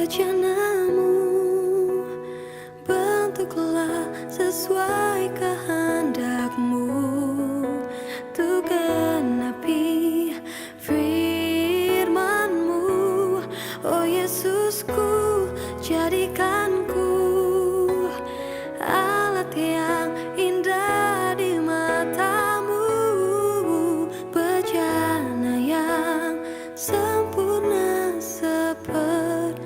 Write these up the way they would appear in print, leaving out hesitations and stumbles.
bejanamu, bentuklah sesuai kehendakmu, untuk genapi firman-Mu. Oh Yesusku, jadikanku alat yang indah di mata-Mu, bejana yang sempurna seperti-Mu.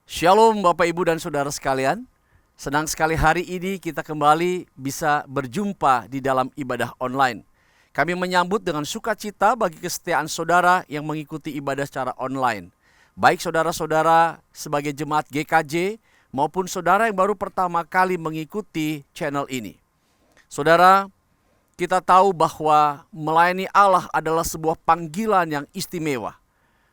Shalom Bapak Ibu dan Saudara sekalian. Senang sekali hari ini kita kembali bisa berjumpa di dalam ibadah online. Kami menyambut dengan sukacita bagi kesetiaan saudara yang mengikuti ibadah secara online. Baik saudara-saudara sebagai jemaat GKJ maupun saudara yang baru pertama kali mengikuti channel ini. Saudara, kita tahu bahwa melayani Allah adalah sebuah panggilan yang istimewa.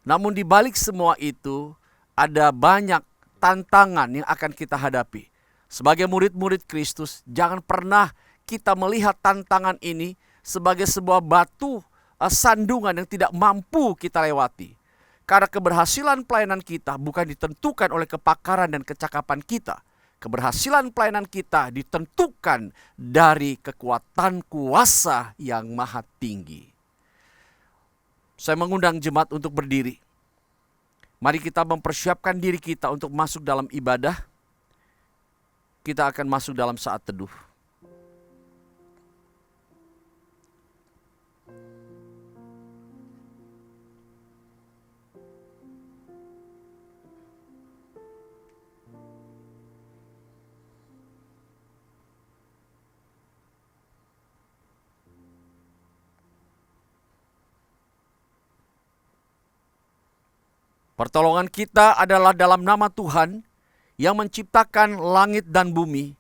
Namun di balik semua itu, ada banyak tantangan yang akan kita hadapi. Sebagai murid-murid Kristus, jangan pernah kita melihat tantangan ini sebagai sebuah batu sandungan yang tidak mampu kita lewati. Karena keberhasilan pelayanan kita bukan ditentukan oleh kepakaran dan kecakapan kita. Keberhasilan pelayanan kita ditentukan dari kekuatan kuasa yang maha tinggi. Saya mengundang jemaat untuk berdiri. Mari kita mempersiapkan diri kita untuk masuk dalam ibadah. Kita akan masuk dalam saat teduh. Pertolongan kita adalah dalam nama Tuhan yang menciptakan langit dan bumi,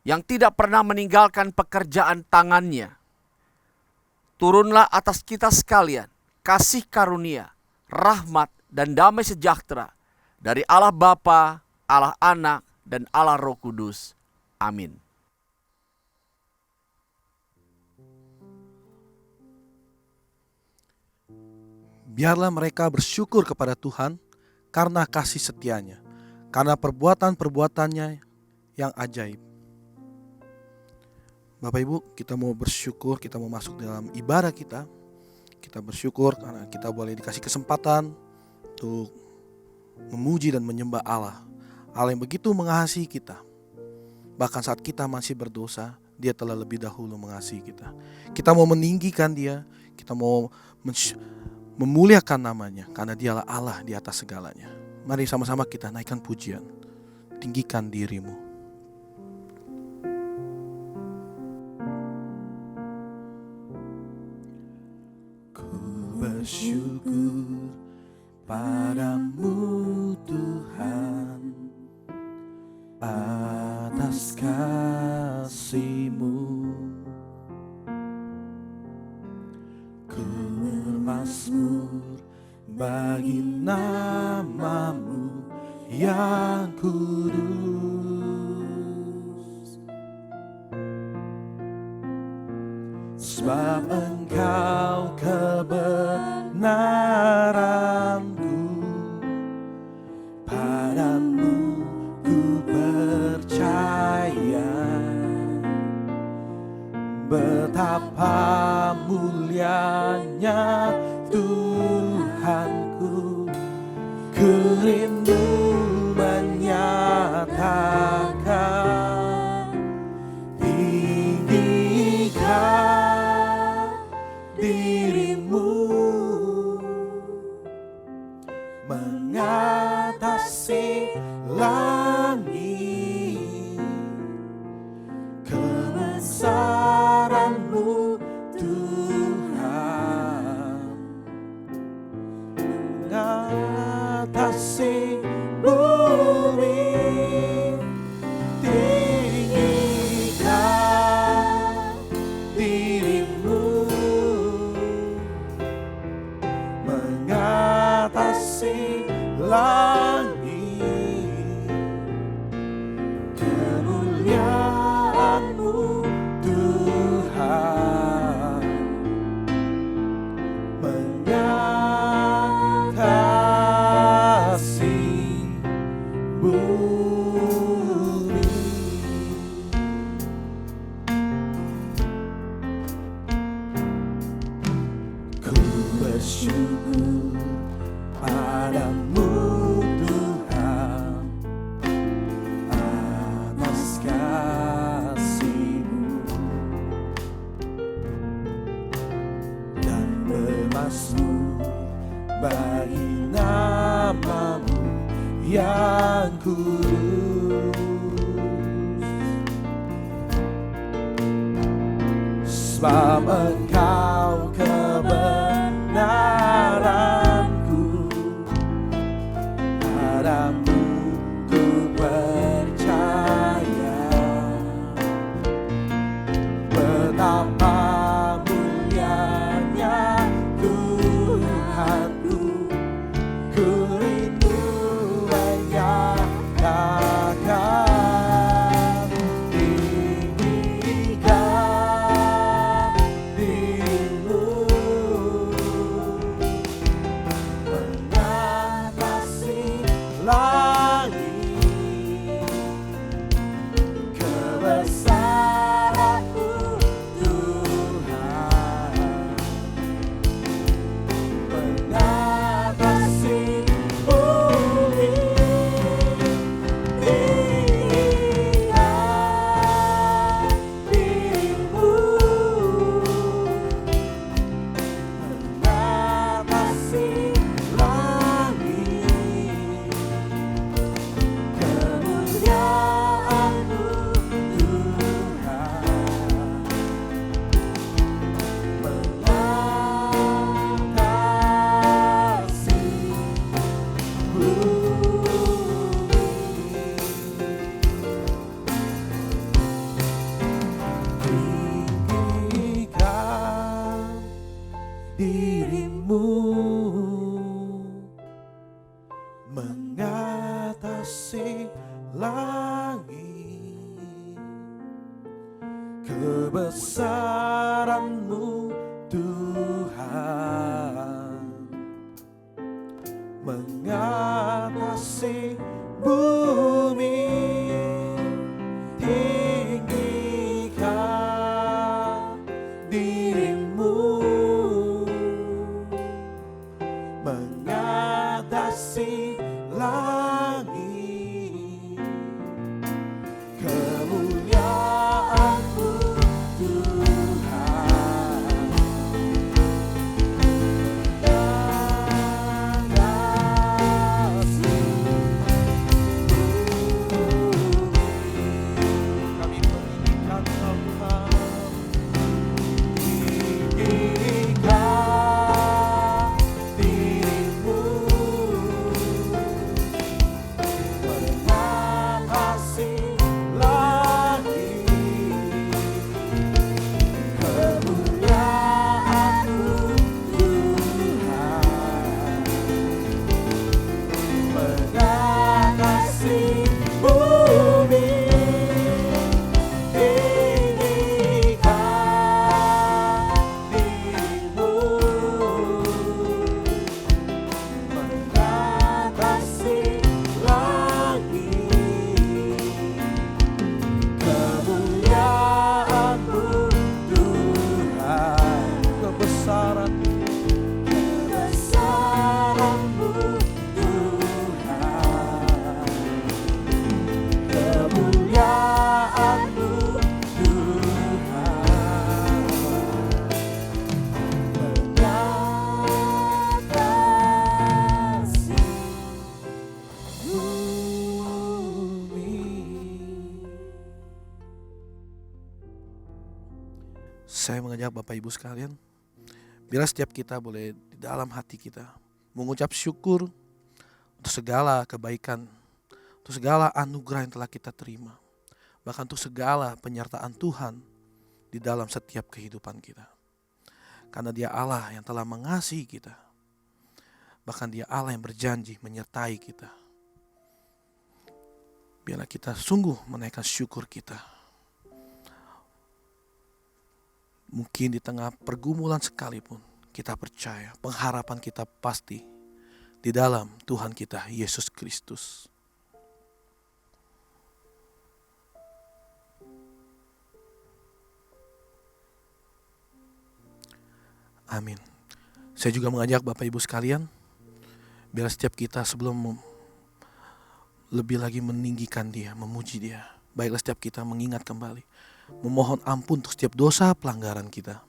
yang tidak pernah meninggalkan pekerjaan tangannya. Turunlah atas kita sekalian kasih karunia, rahmat, dan damai sejahtera dari Allah Bapa, Allah Anak, dan Allah Roh Kudus. Amin. Biarlah mereka bersyukur kepada Tuhan karena kasih setianya, karena perbuatan-perbuatannya yang ajaib. Bapak Ibu, kita mau bersyukur, kita mau masuk dalam ibadah kita. Kita bersyukur karena kita boleh dikasih kesempatan untuk memuji dan menyembah Allah. Allah yang begitu mengasihi kita. Bahkan saat kita masih berdosa, Dia telah lebih dahulu mengasihi kita. Kita mau meninggikan Dia, kita mau memuliakan namanya karena Dialah Allah di atas segalanya. Mari sama-sama kita naikkan pujian. Tinggikan dirimu. Ku bersyukur padamu Tuhan atas kasih-Mu. Mazmur bagi nama-Mu yang kudus, sebab Engkau kebenaranku, padamu ku percaya. Betapa mulianya Tuhanku, ku rindu menyatakan, tinggikan dirimu mengatasi langit, kebesaran-Mu Tuhan mengatasi bumi. Tinggikan dirimu mengatasi langit, kemuliaan-Mu Tuhan mengatasi bumi. Ku bersyukur padamu yang kudus. Sebab Engkau kebenaranku, padamu ku percaya. Betapa mulianya Tuhanku, ku rindu menyatakan tinggikan dirimu, mengatasi langit, kebesaran-Mu Tuhan, mengatasi bumi, tinggikan dirimu, mengatasi langit, kemuliaan-Mu mengatasi langit, kebesaran-Mu Tuhan, mengatasi bumi, tinggikan dirimu, mengatasi langit, kemuliaan-Mu Tuhan, mengatasi bumi. Kami menginginkan Tuhan, tinggikan dirimu, mengatasi langit, kemuliaan-Mu Tuhan, mengatasi bumi, tinggikan dirimu, mengatasi langit, kemuliaan-Mu Tuhan, kebesaran-Mu Tuhan, kemuliaan-Mu Tuhan, mengatasi bumi. Saya mengajak Bapak Ibu sekalian, biar setiap kita boleh di dalam hati kita mengucap syukur untuk segala kebaikan, untuk segala anugerah yang telah kita terima, bahkan untuk segala penyertaan Tuhan di dalam setiap kehidupan kita. Karena Dia Allah yang telah mengasihi kita, bahkan Dia Allah yang berjanji menyertai kita. Biarlah kita sungguh menaikkan syukur kita. Mungkin di tengah pergumulan sekalipun, kita percaya pengharapan kita pasti di dalam Tuhan kita Yesus Kristus. Amin. Saya juga mengajak Bapak Ibu sekalian, biar setiap kita sebelum lebih lagi meninggikan Dia, memuji Dia, baiklah setiap kita mengingat kembali, memohon ampun untuk setiap dosa pelanggaran kita.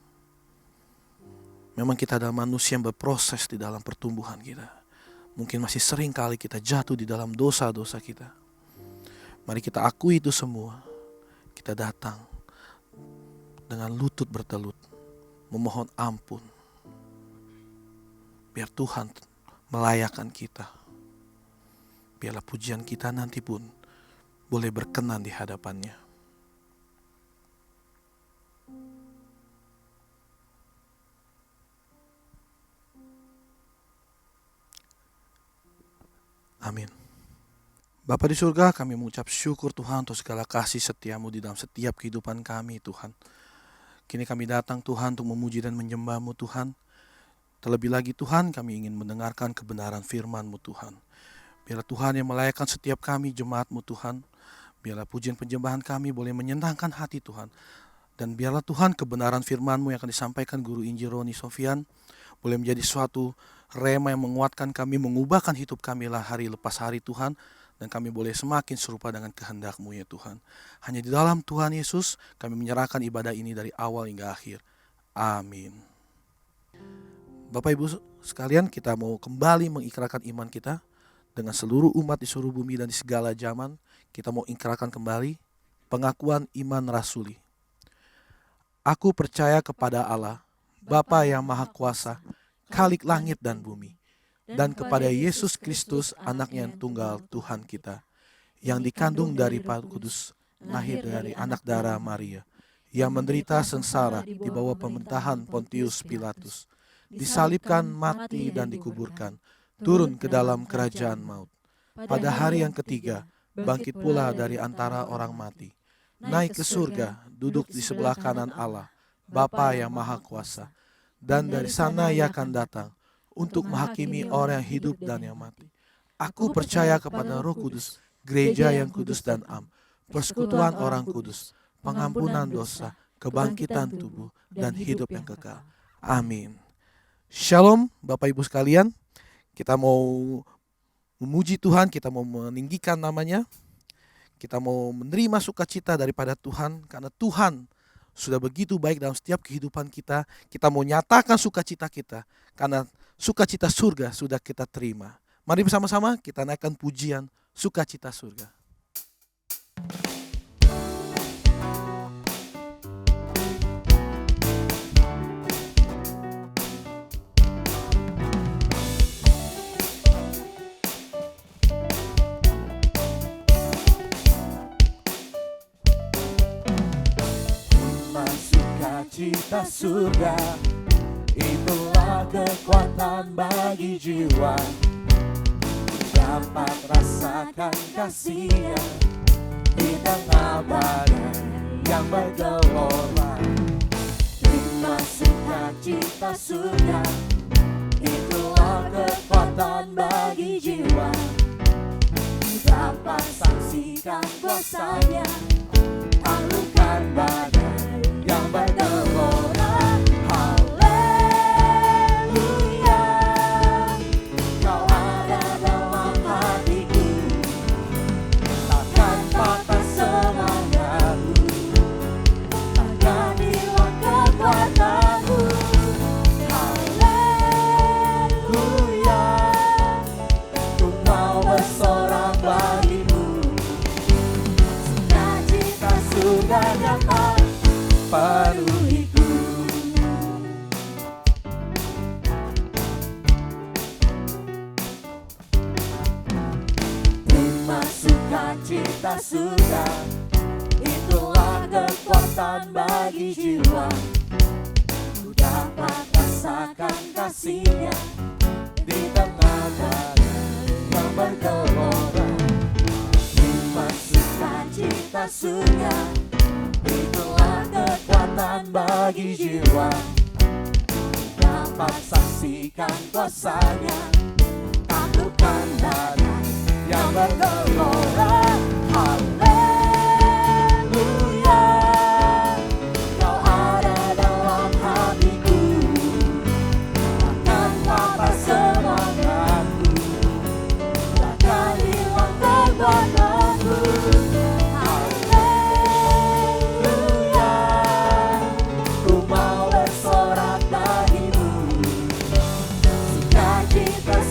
Memang kita adalah manusia yang berproses di dalam pertumbuhan kita. Mungkin masih sering kali kita jatuh di dalam dosa-dosa kita. Mari kita akui itu semua. Kita datang dengan lutut bertelut, memohon ampun. Biar Tuhan melayakkan kita. Biarlah pujian kita nanti pun boleh berkenan di hadapannya. Amin. Bapa di surga, kami mengucap syukur Tuhan untuk segala kasih setia-Mu di dalam setiap kehidupan kami Tuhan. Kini kami datang Tuhan untuk memuji dan menyembah-Mu Tuhan. Terlebih lagi Tuhan, kami ingin mendengarkan kebenaran firman-Mu Tuhan. Biarlah Tuhan yang melayakkan setiap kami jemaat-Mu Tuhan. Biarlah pujian penyembahan kami boleh menyenangkan hati Tuhan. Dan biarlah Tuhan kebenaran firman-Mu yang akan disampaikan Guru Injil Roni Sofian boleh menjadi suatu rema yang menguatkan kami, mengubahkan hidup kami lah hari lepas hari Tuhan. Dan kami boleh semakin serupa dengan kehendak-Mu ya Tuhan. Hanya di dalam Tuhan Yesus kami menyerahkan ibadah ini dari awal hingga akhir. Amin. Bapak Ibu sekalian, kita mau kembali mengikrarkan iman kita dengan seluruh umat di seluruh bumi dan di segala zaman. Kita mau ikrarkan kembali pengakuan iman rasuli. Aku percaya kepada Allah, Bapa yang Maha Kuasa, Khalik langit dan bumi, dan kepada Yesus Kristus, Anaknya yang tunggal Tuhan kita, yang dikandung dari Roh Kudus, lahir dari anak darah Maria, yang menderita sengsara di bawah pemerintahan Pontius Pilatus, disalibkan, mati dan dikuburkan, turun ke dalam kerajaan maut. Pada hari yang ketiga, bangkit pula dari antara orang mati, naik ke surga, duduk di sebelah kanan Allah, Bapa yang Maha Kuasa, dan dari sana Ia akan datang untuk menghakimi orang yang hidup dan yang mati. Aku percaya kepada Roh Kudus, gereja yang kudus dan am, persekutuan orang kudus, pengampunan dosa, kebangkitan tubuh, dan hidup yang kekal. Amin. Shalom Bapak Ibu sekalian. Kita mau memuji Tuhan, kita mau meninggikan namanya. Kita mau menerima sukacita daripada Tuhan, karena Tuhan sudah begitu baik dalam setiap kehidupan kita. Kita mau nyatakan sukacita kita, karena sukacita surga sudah kita terima. Mari bersama-sama kita naikkan pujian sukacita surga. Sukacita surga, itulah kekuatan bagi jiwa. Dapat rasakan kasih-Nya di tengah badai yang bergelora. Terima sukacita surga, itulah kekuatan bagi jiwa. Dapat saksikan kuasa-Nya, taklukkan badai yang bergelora. Haleluya, Kau ada dalam hatiku, takkan patah semangatku, takkan hilang kekuatanmu. Haleluya, ku mau bersorak bagimu. Sukacita surga dapat penuhiku. Terima sukacita surga, itulah kekuatan bagi jiwa. Ku dapat rasakan kasih-Nya di tengah badai yang bergelora. Terima sukacita surga, itulah kekuatan bagi jiwa. Dapat saksikan kuasa-Nya, taklukkan badai yang bergelora. Haleluya, Kau ada dalam hatiku, takkan patah semangatku, takkan hilang kekuatanku.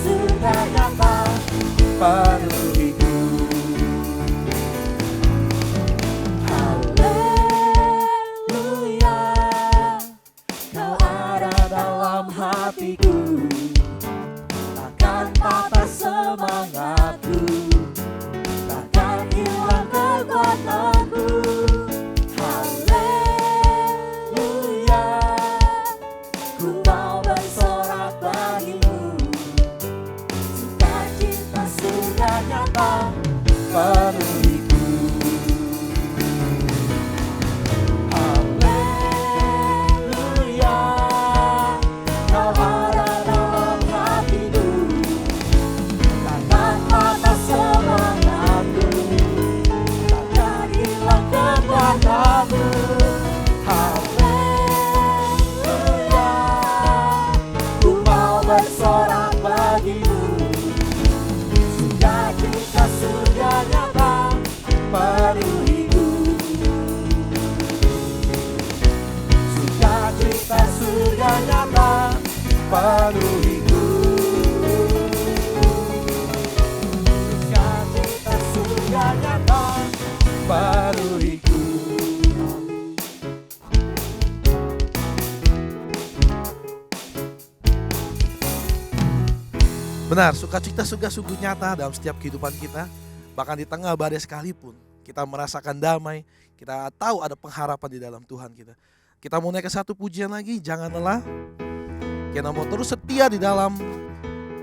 Surga dapat nyata penuhiku. Haleluya, Kau ada dalam hatiku, takkan patah semangatku, takkan hilang kekuatanmu. Haleluya, ku mau bersorak bagimu, sukacita surga nyata penuhiku. Sukacita surga nyata penuhiku. Sukacita surga nyata penuhiku. Benar, sukacita surga sungguh nyata dalam setiap kehidupan kita. Bahkan di tengah badai sekalipun, kita merasakan damai, kita tahu ada pengharapan di dalam Tuhan kita. Kita mau naik ke satu pujian lagi, jangan lelah. Kita mau terus setia di dalam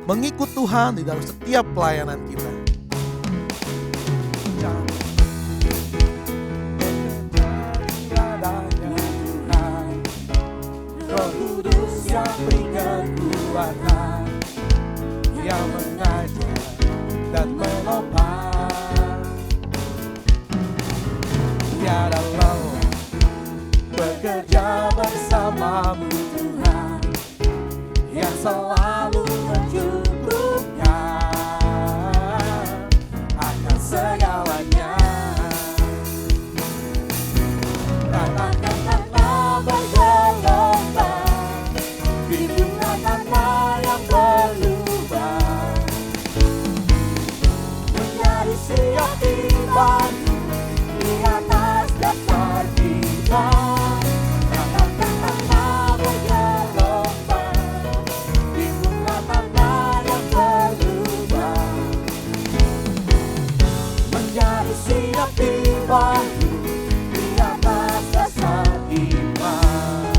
mengikut Tuhan, di dalam setiap pelayanan kita. Jangan adanya Tuhan, Roh Kudus yang beri kekuatan, yang mengajar dan menopang. Tiada lelah bekerja bersamamu Tuhan, yang selalu mencukupkan akan segalanya. Ratakan tanah bergelombang, bimbinglah tanah yang berlubang, menjadi siap dibantu di atas dasar iman. Ratakan tanah bergelombang, bimbinglah tanah yang berlubang, menjadi siap dibantu di atas dasar iman.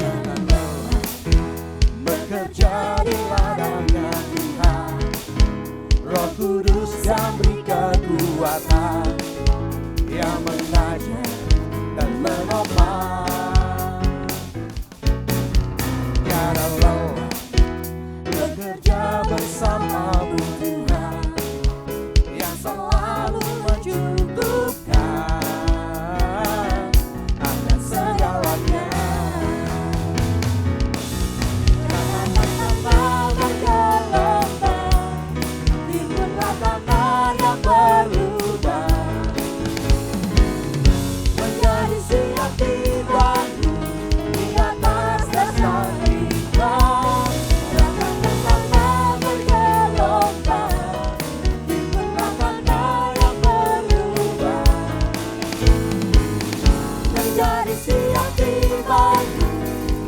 Jangan lelah bekerja di ladangnya Tuhan, Roh Kudus yang beri kekuatan, yang mengajar dan menopang. Tiada lelah bekerja bersamamu Tuhan, yang selalu mencukupkan akan segalanya. Ratakan tanah bergelombang, timbunlah tanah yang berlubang, menjadi siap dibantu di atas dasar iman. Ratakan tanah bergelombang, timbunlah tanah yang berlubang, menjadi siap dibantu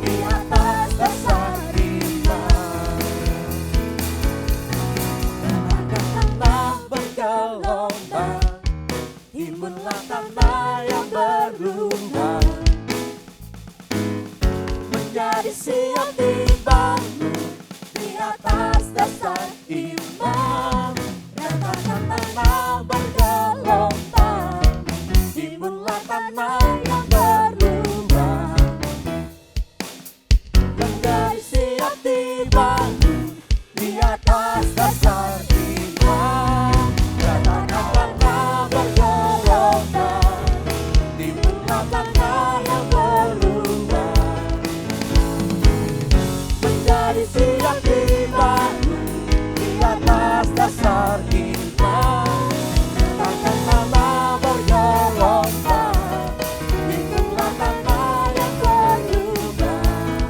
di atas dasar iman. Ratakan tanah bergelombang, timbunlah tanah yang berlubang, menjadi siap dibantu di atas dasar iman. Ratakan tanah bergelombang, timbunlah tanah yang berlubang, menjadi siap dibantu di atas dasar iman. Ratakan tanah bergelombang, timbunlah tanah yang berlubang, menjadi siap dibantu di atas dasar iman. Ratakan tanah bergelombang, timbunlah tanah yang berlubang,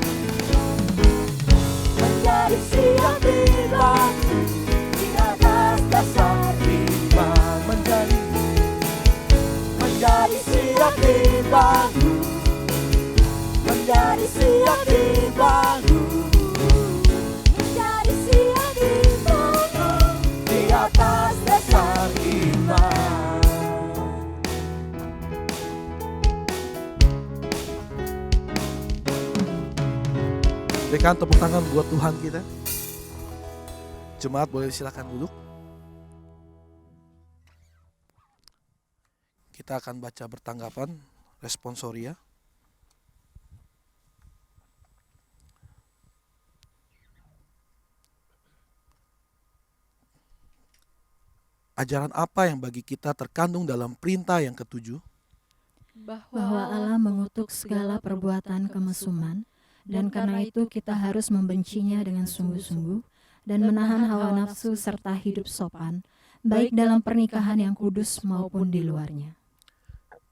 menjadi siap dibantu di atas dasar iman. Menjadi siap dibantu, menjadi siap dibantu, menjadi siap dibantu di atas dasar iman. Berikan tepuk tangan buat Tuhan kita. Jemaat boleh silakan duduk. Kita akan baca bertanggapan responsoria. Ajaran apa yang bagi kita terkandung dalam perintah yang ketujuh? Bahwa Allah mengutuk segala perbuatan kemesuman, dan karena itu kita harus membencinya dengan sungguh-sungguh dan menahan hawa nafsu serta hidup sopan, baik dalam pernikahan yang kudus maupun di luarnya.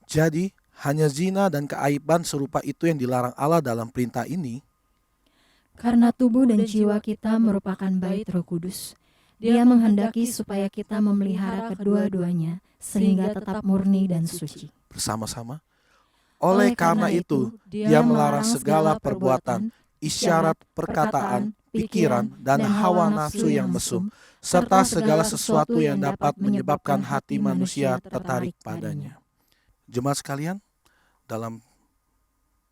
Jadi, hanya zina dan keaiban serupa itu yang dilarang Allah dalam perintah ini. Karena tubuh dan jiwa kita merupakan bait Roh Kudus, Dia menghendaki supaya kita memelihara kedua-duanya sehingga tetap murni dan suci. Bersama-sama. Oleh karena itu, Dia melarang segala perbuatan, isyarat, perkataan, pikiran, dan hawa nafsu yang mesum, serta segala sesuatu yang dapat menyebabkan hati manusia tertarik padanya. Jemaat sekalian, dalam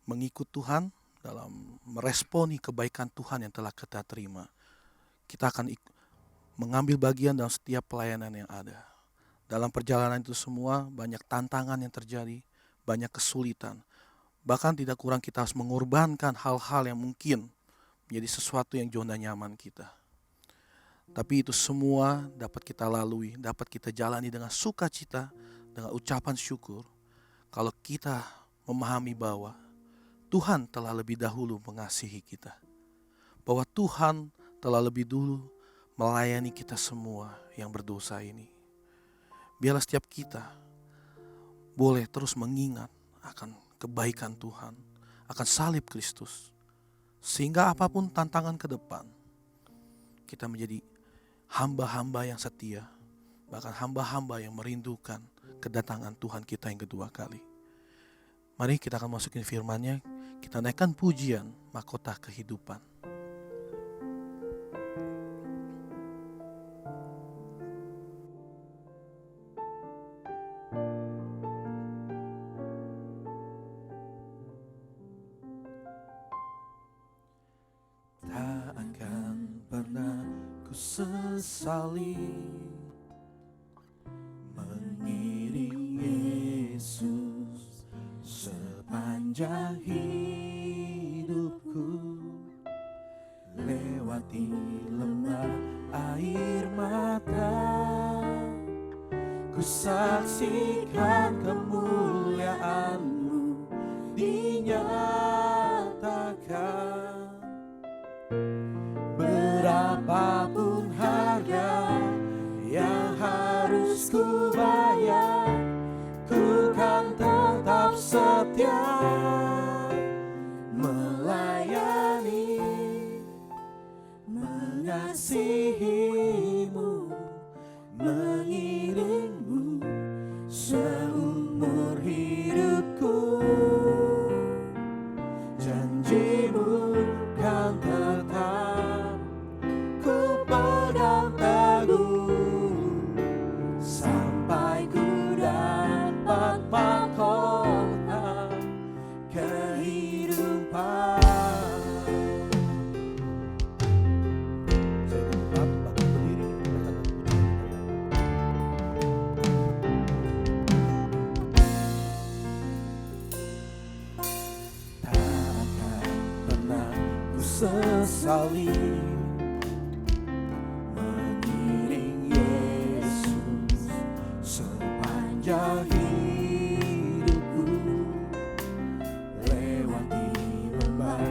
mengikut Tuhan, dalam meresponi kebaikan Tuhan yang telah kita terima, kita akan mengambil bagian dalam setiap pelayanan yang ada. Dalam perjalanan itu semua banyak tantangan yang terjadi, banyak kesulitan. Bahkan tidak kurang kita harus mengorbankan hal-hal yang mungkin menjadi sesuatu yang zona nyaman kita. Tapi itu semua dapat kita lalui, dapat kita jalani dengan sukacita, dengan ucapan syukur. Kalau kita memahami bahwa Tuhan telah lebih dahulu mengasihi kita. Bahwa Tuhan telah lebih dulu melayani kita semua yang berdosa ini. Biarlah setiap kita boleh terus mengingat akan kebaikan Tuhan, akan salib Kristus. Sehingga apapun tantangan ke depan, kita menjadi hamba-hamba yang setia, bahkan hamba-hamba yang merindukan kedatangan Tuhan kita yang kedua kali. Mari kita akan masukin firman-Nya, kita naikkan pujian mahkota kehidupan. Tak akan pernah ku sesali mengiring Yesus sepanjang hidupku, lewati lembah air mata, ku saksikan kemuliaan-Mu dinyatakan. Berapapun harga yang harus ku bayar, ku kan tetap setia melayani, mengasihi-Mu, mengiring-Mu seumur hidupku. Janji-Mu kan tetap ku pegang teguh sampai ku dapat mahkota kehidupan. Saya dapat bangkit berdiri, akan tak akan pernah ku sesali mengiring Yesus sepanjang hidupku, lewati lembah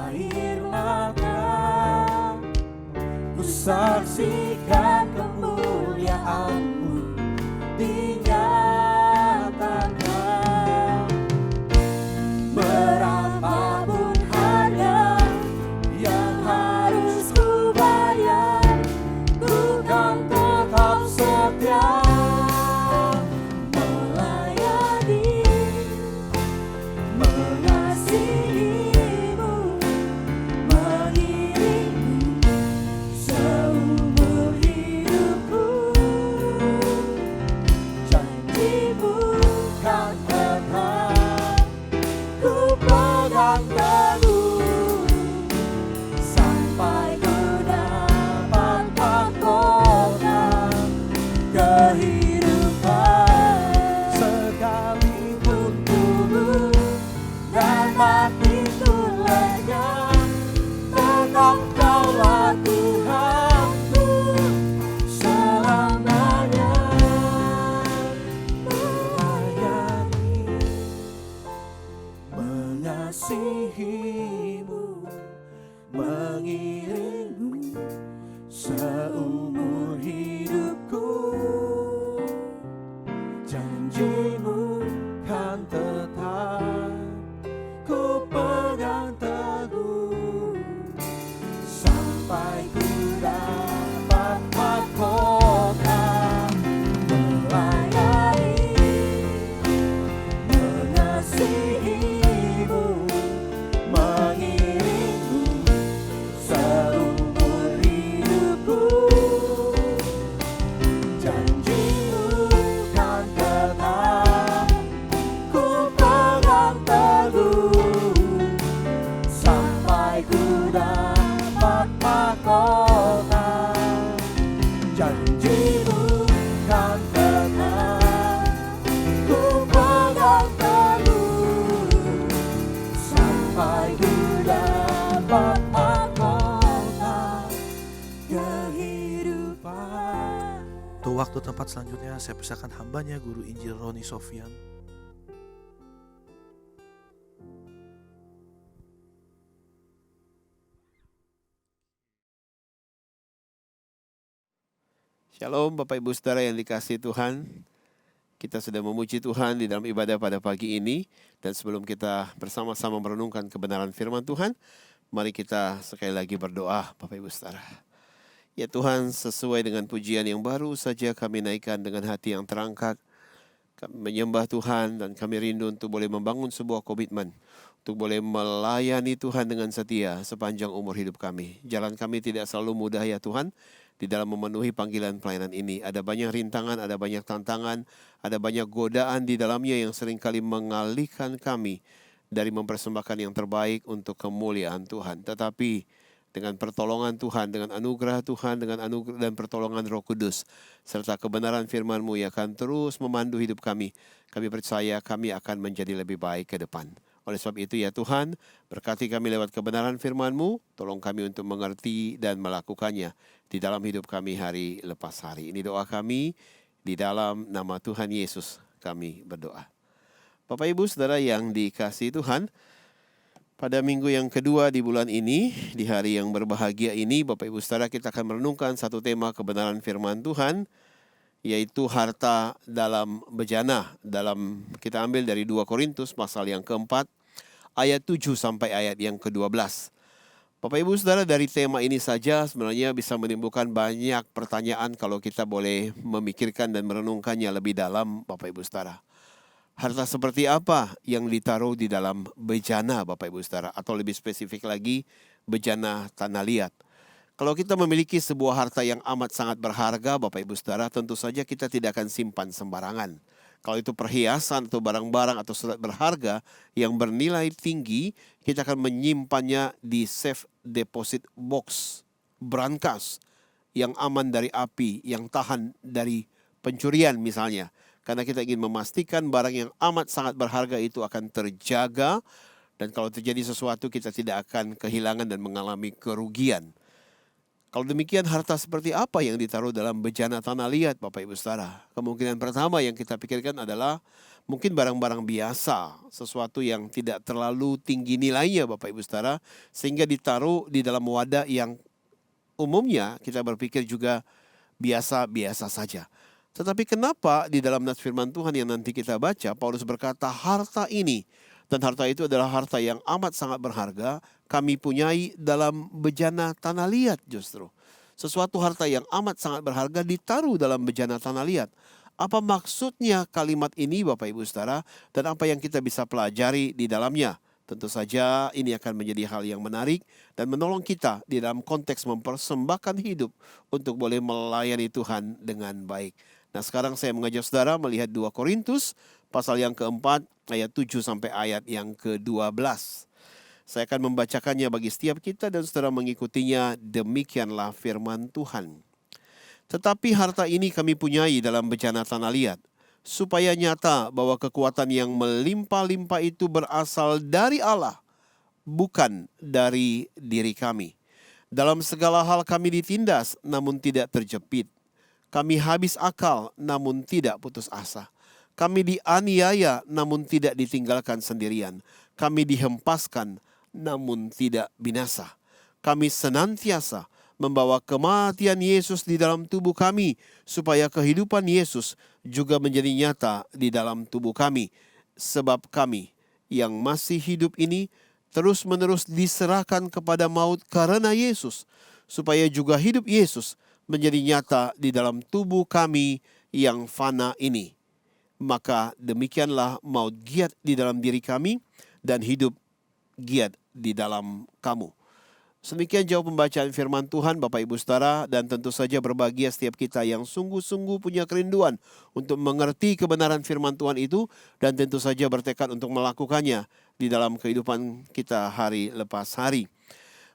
air mata, ku saksikan kemuliaan-Mu dinyatakan. Berapapun harga yang harus ku bayar, ku kan tetap setia melayani, mengasihi-Mu, mengiring-Mu seumur hidupku. mengiringmu seumur hidupku. Janjimu kan tetap ku pegang teguh sampai ku dapat mahkota melayani, mengasihimu, mengiringmu seumur hidupku. Janjimu kan tetap ku pegang teguh sampai ku dapat mahkota. Janjimu kan tetap ku pegang teguh sampai ku dapat mahkota kehidupan. Untuk waktu tempat selanjutnya saya persilakan hambanya Guru Injil Roni Sofyan. Shalom Bapak Ibu Saudara yang dikasihi Tuhan. Kita sudah memuji Tuhan di dalam ibadah pada pagi ini. Dan sebelum kita bersama-sama merenungkan kebenaran firman Tuhan, mari kita sekali lagi berdoa Bapak Ibu Saudara. Ya Tuhan, sesuai dengan pujian yang baru saja kami naikkan dengan hati yang terangkat. Kami menyembah Tuhan dan kami rindu untuk boleh membangun sebuah komitmen. Untuk boleh melayani Tuhan dengan setia sepanjang umur hidup kami. Jalan kami tidak selalu mudah ya Tuhan. Di dalam memenuhi panggilan pelayanan ini. Ada banyak rintangan, ada banyak tantangan, ada banyak godaan di dalamnya yang seringkali mengalihkan kami dari mempersembahkan yang terbaik untuk kemuliaan Tuhan. Tetapi dengan pertolongan Tuhan, dengan anugerah Tuhan, dengan anugerah dan pertolongan Roh Kudus, serta kebenaran firman-Mu yang akan terus memandu hidup kami. Kami percaya kami akan menjadi lebih baik ke depan. Oleh sebab itu ya Tuhan, berkati kami lewat kebenaran firman-Mu, tolong kami untuk mengerti dan melakukannya di dalam hidup kami hari lepas hari. Ini doa kami, di dalam nama Tuhan Yesus kami berdoa. Bapak Ibu Saudara yang dikasihi Tuhan, pada minggu yang kedua di bulan ini, di hari yang berbahagia ini, Bapak Ibu Saudara, kita akan merenungkan satu tema kebenaran firman Tuhan, yaitu harta dalam bejana. Kita ambil dari 2 Korintus pasal yang keempat, ayat 7 sampai ayat yang ke-12. Bapak Ibu Saudara, dari tema ini saja sebenarnya bisa menimbulkan banyak pertanyaan kalau kita boleh memikirkan dan merenungkannya lebih dalam, Bapak Ibu Saudara. Harta seperti apa yang ditaruh di dalam bejana, Bapak Ibu Saudara? Atau lebih spesifik lagi, bejana tanah liat. Kalau kita memiliki sebuah harta yang amat sangat berharga, Bapak Ibu Saudara, tentu saja kita tidak akan simpan sembarangan. Kalau itu perhiasan atau barang-barang atau surat berharga yang bernilai tinggi, kita akan menyimpannya di safe deposit box, brankas, yang aman dari api, yang tahan dari pencurian misalnya. Karena kita ingin memastikan barang yang amat sangat berharga itu akan terjaga, dan kalau terjadi sesuatu kita tidak akan kehilangan dan mengalami kerugian. Kalau demikian, harta seperti apa yang ditaruh dalam bejana tanah liat, Bapak Ibu Saudara? Kemungkinan pertama yang kita pikirkan adalah mungkin barang-barang biasa, sesuatu yang tidak terlalu tinggi nilainya, Bapak Ibu Saudara, sehingga ditaruh di dalam wadah yang umumnya kita berpikir juga biasa-biasa saja. Tetapi kenapa di dalam nas firman Tuhan yang nanti kita baca, Paulus berkata harta ini, dan harta itu adalah harta yang amat sangat berharga, kami punyai dalam bejana tanah liat justru. Sesuatu harta yang amat sangat berharga ditaruh dalam bejana tanah liat. Apa maksudnya kalimat ini Bapak Ibu Saudara, dan apa yang kita bisa pelajari di dalamnya? Tentu saja ini akan menjadi hal yang menarik dan menolong kita di dalam konteks mempersembahkan hidup untuk boleh melayani Tuhan dengan baik. Nah, sekarang saya mengajak saudara melihat 2 Korintus pasal yang keempat ayat 7 sampai ayat yang ke-12. Saya akan membacakannya bagi setiap kita dan saudara mengikutinya. Demikianlah firman Tuhan. Tetapi harta ini kami punyai dalam bejana tanah liat, supaya nyata bahwa kekuatan yang melimpah-limpah itu berasal dari Allah, bukan dari diri kami. Dalam segala hal kami ditindas, namun tidak terjepit. Kami habis akal, namun tidak putus asa. Kami dianiaya, namun tidak ditinggalkan sendirian. Kami dihempaskan, namun tidak binasa. kami senantiasa membawa kematian Yesus di dalam tubuh kami, supaya kehidupan Yesus juga menjadi nyata di dalam tubuh kami. Sebab kami yang masih hidup ini terus-menerus diserahkan kepada maut karena Yesus, supaya juga hidup Yesus menjadi nyata di dalam tubuh kami yang fana ini. Maka demikianlah maut giat di dalam diri kami dan hidup giat di dalam kamu. Sedemikian jauh pembacaan firman Tuhan Bapak Ibu Saudara, dan tentu saja berbahagia setiap kita yang sungguh-sungguh punya kerinduan untuk mengerti kebenaran firman Tuhan itu, dan tentu saja bertekad untuk melakukannya di dalam kehidupan kita hari lepas hari.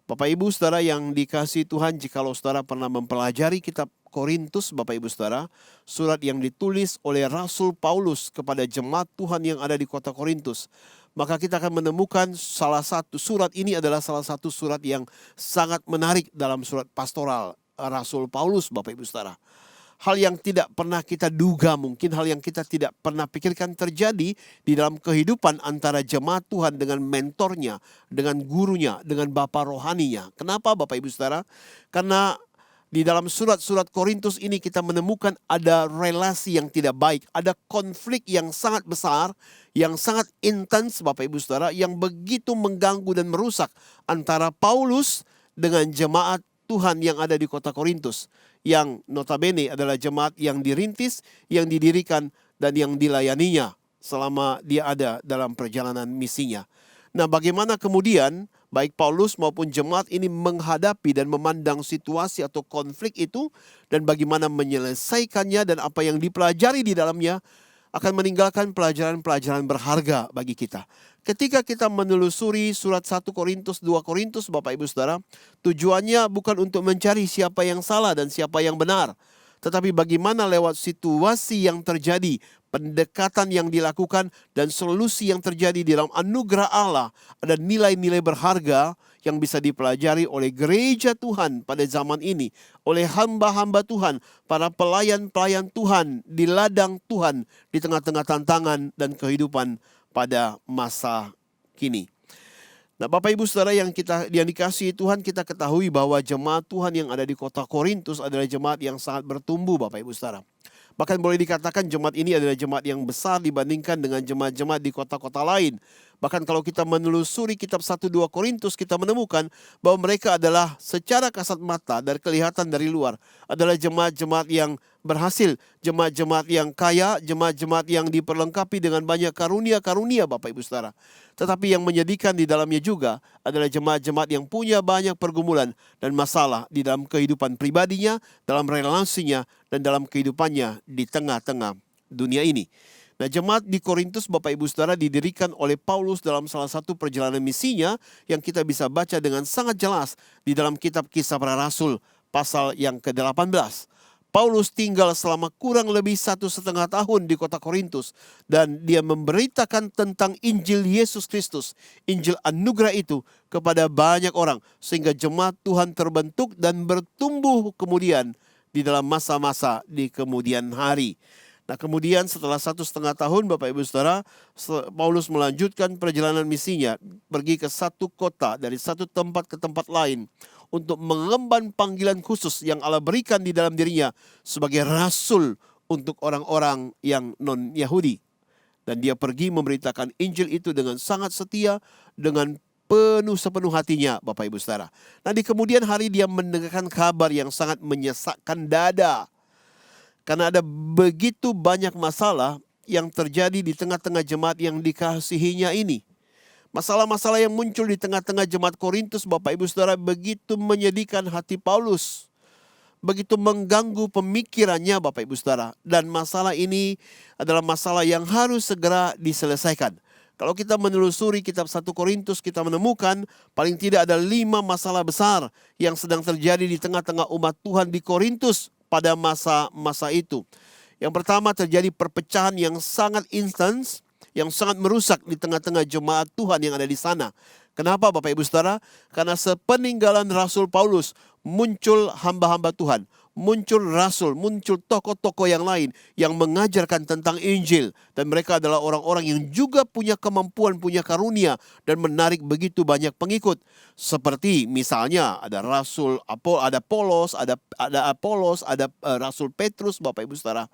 Bapak Ibu Saudara yang dikasihi Tuhan, jikalau saudara pernah mempelajari kitab Korintus Bapak Ibu Saudara, surat yang ditulis oleh Rasul Paulus kepada jemaat Tuhan yang ada di kota Korintus, maka kita akan menemukan surat ini adalah salah satu surat yang sangat menarik dalam surat pastoral Rasul Paulus Bapak Ibu Saudara. Hal yang tidak pernah kita duga, mungkin hal yang kita tidak pernah pikirkan terjadi di dalam kehidupan antara jemaat Tuhan dengan mentornya, dengan gurunya, dengan bapa rohaninya. Kenapa Bapak Ibu Saudara? Karena di dalam surat-surat Korintus ini kita menemukan ada relasi yang tidak baik, ada konflik yang sangat besar, yang sangat intens Bapak Ibu Saudara, yang begitu mengganggu dan merusak antara Paulus dengan jemaat Tuhan yang ada di kota Korintus, yang notabene adalah jemaat yang dirintis, yang didirikan, dan yang dilayaninya selama dia ada dalam perjalanan misinya. Nah, bagaimana kemudian baik Paulus maupun jemaat ini menghadapi dan memandang situasi atau konflik itu, dan bagaimana menyelesaikannya, dan apa yang dipelajari di dalamnya akan meninggalkan pelajaran-pelajaran berharga bagi kita. Ketika kita menelusuri surat 1 Korintus, 2 Korintus Bapak Ibu Saudara, tujuannya bukan untuk mencari siapa yang salah dan siapa yang benar, tetapi bagaimana lewat situasi yang terjadi, pendekatan yang dilakukan, dan solusi yang terjadi di dalam anugerah Allah, ada nilai-nilai berharga yang bisa dipelajari oleh gereja Tuhan pada zaman ini, oleh hamba-hamba Tuhan, para pelayan-pelayan Tuhan di ladang Tuhan di tengah-tengah tantangan dan kehidupan pada masa kini. Nah, Bapak Ibu Saudara yang dikasihi Tuhan, kita ketahui bahwa jemaat Tuhan yang ada di kota Korintus adalah jemaat yang sangat bertumbuh Bapak Ibu Saudara. Bahkan boleh dikatakan jemaat ini adalah jemaat yang besar dibandingkan dengan jemaat-jemaat di kota-kota lain. Bahkan kalau kita menelusuri kitab 1-2 Korintus, kita menemukan bahwa mereka adalah secara kasat mata dan kelihatan dari luar adalah jemaat-jemaat yang berhasil, jemaat-jemaat yang kaya, jemaat-jemaat yang diperlengkapi dengan banyak karunia-karunia Bapak Ibu Saudara. Tetapi yang menyedihkan di dalamnya juga adalah jemaat-jemaat yang punya banyak pergumulan dan masalah di dalam kehidupan pribadinya, dalam relasinya, dan dalam kehidupannya di tengah-tengah dunia ini. Nah, jemaat di Korintus Bapak Ibu Saudara didirikan oleh Paulus dalam salah satu perjalanan misinya yang kita bisa baca dengan sangat jelas di dalam kitab Kisah Para Rasul pasal yang ke-18. Paulus tinggal selama kurang lebih 1,5 tahun di kota Korintus, dan dia memberitakan tentang Injil Yesus Kristus, Injil anugerah itu kepada banyak orang, sehingga jemaat Tuhan terbentuk dan bertumbuh kemudian di dalam masa-masa di kemudian hari. Nah, kemudian setelah 1,5 tahun Bapak Ibu Saudara, Paulus melanjutkan perjalanan misinya, pergi ke satu kota dari satu tempat ke tempat lain untuk mengemban panggilan khusus yang Allah berikan di dalam dirinya sebagai rasul untuk orang-orang yang non-Yahudi. Dan dia pergi memberitakan Injil itu dengan sangat setia, dengan sepenuh hatinya Bapak Ibu Saudara. Nah, di kemudian hari dia mendengarkan kabar yang sangat menyesakkan dada. Karena ada begitu banyak masalah yang terjadi di tengah-tengah jemaat yang dikasihinya ini. Masalah-masalah yang muncul di tengah-tengah jemaat Korintus Bapak Ibu Saudara begitu menyedihkan hati Paulus. Begitu mengganggu pemikirannya Bapak Ibu Saudara. Dan masalah ini adalah masalah yang harus segera diselesaikan. Kalau kita menelusuri kitab 1 Korintus, kita menemukan paling tidak ada 5 masalah besar yang sedang terjadi di tengah-tengah umat Tuhan di Korintus pada masa-masa itu. Yang pertama, terjadi perpecahan yang sangat intens, yang sangat merusak di tengah-tengah jemaat Tuhan yang ada di sana. Kenapa Bapak Ibu Saudara? Karena sepeninggalan Rasul Paulus muncul hamba-hamba Tuhan, muncul rasul, muncul tokoh-tokoh yang lain yang mengajarkan tentang Injil. Dan mereka adalah orang-orang yang juga punya kemampuan, punya karunia dan menarik begitu banyak pengikut. Seperti misalnya ada Rasul, ada Polos, ada Apolos, ada Rasul Petrus, Bapak Ibu Saudara.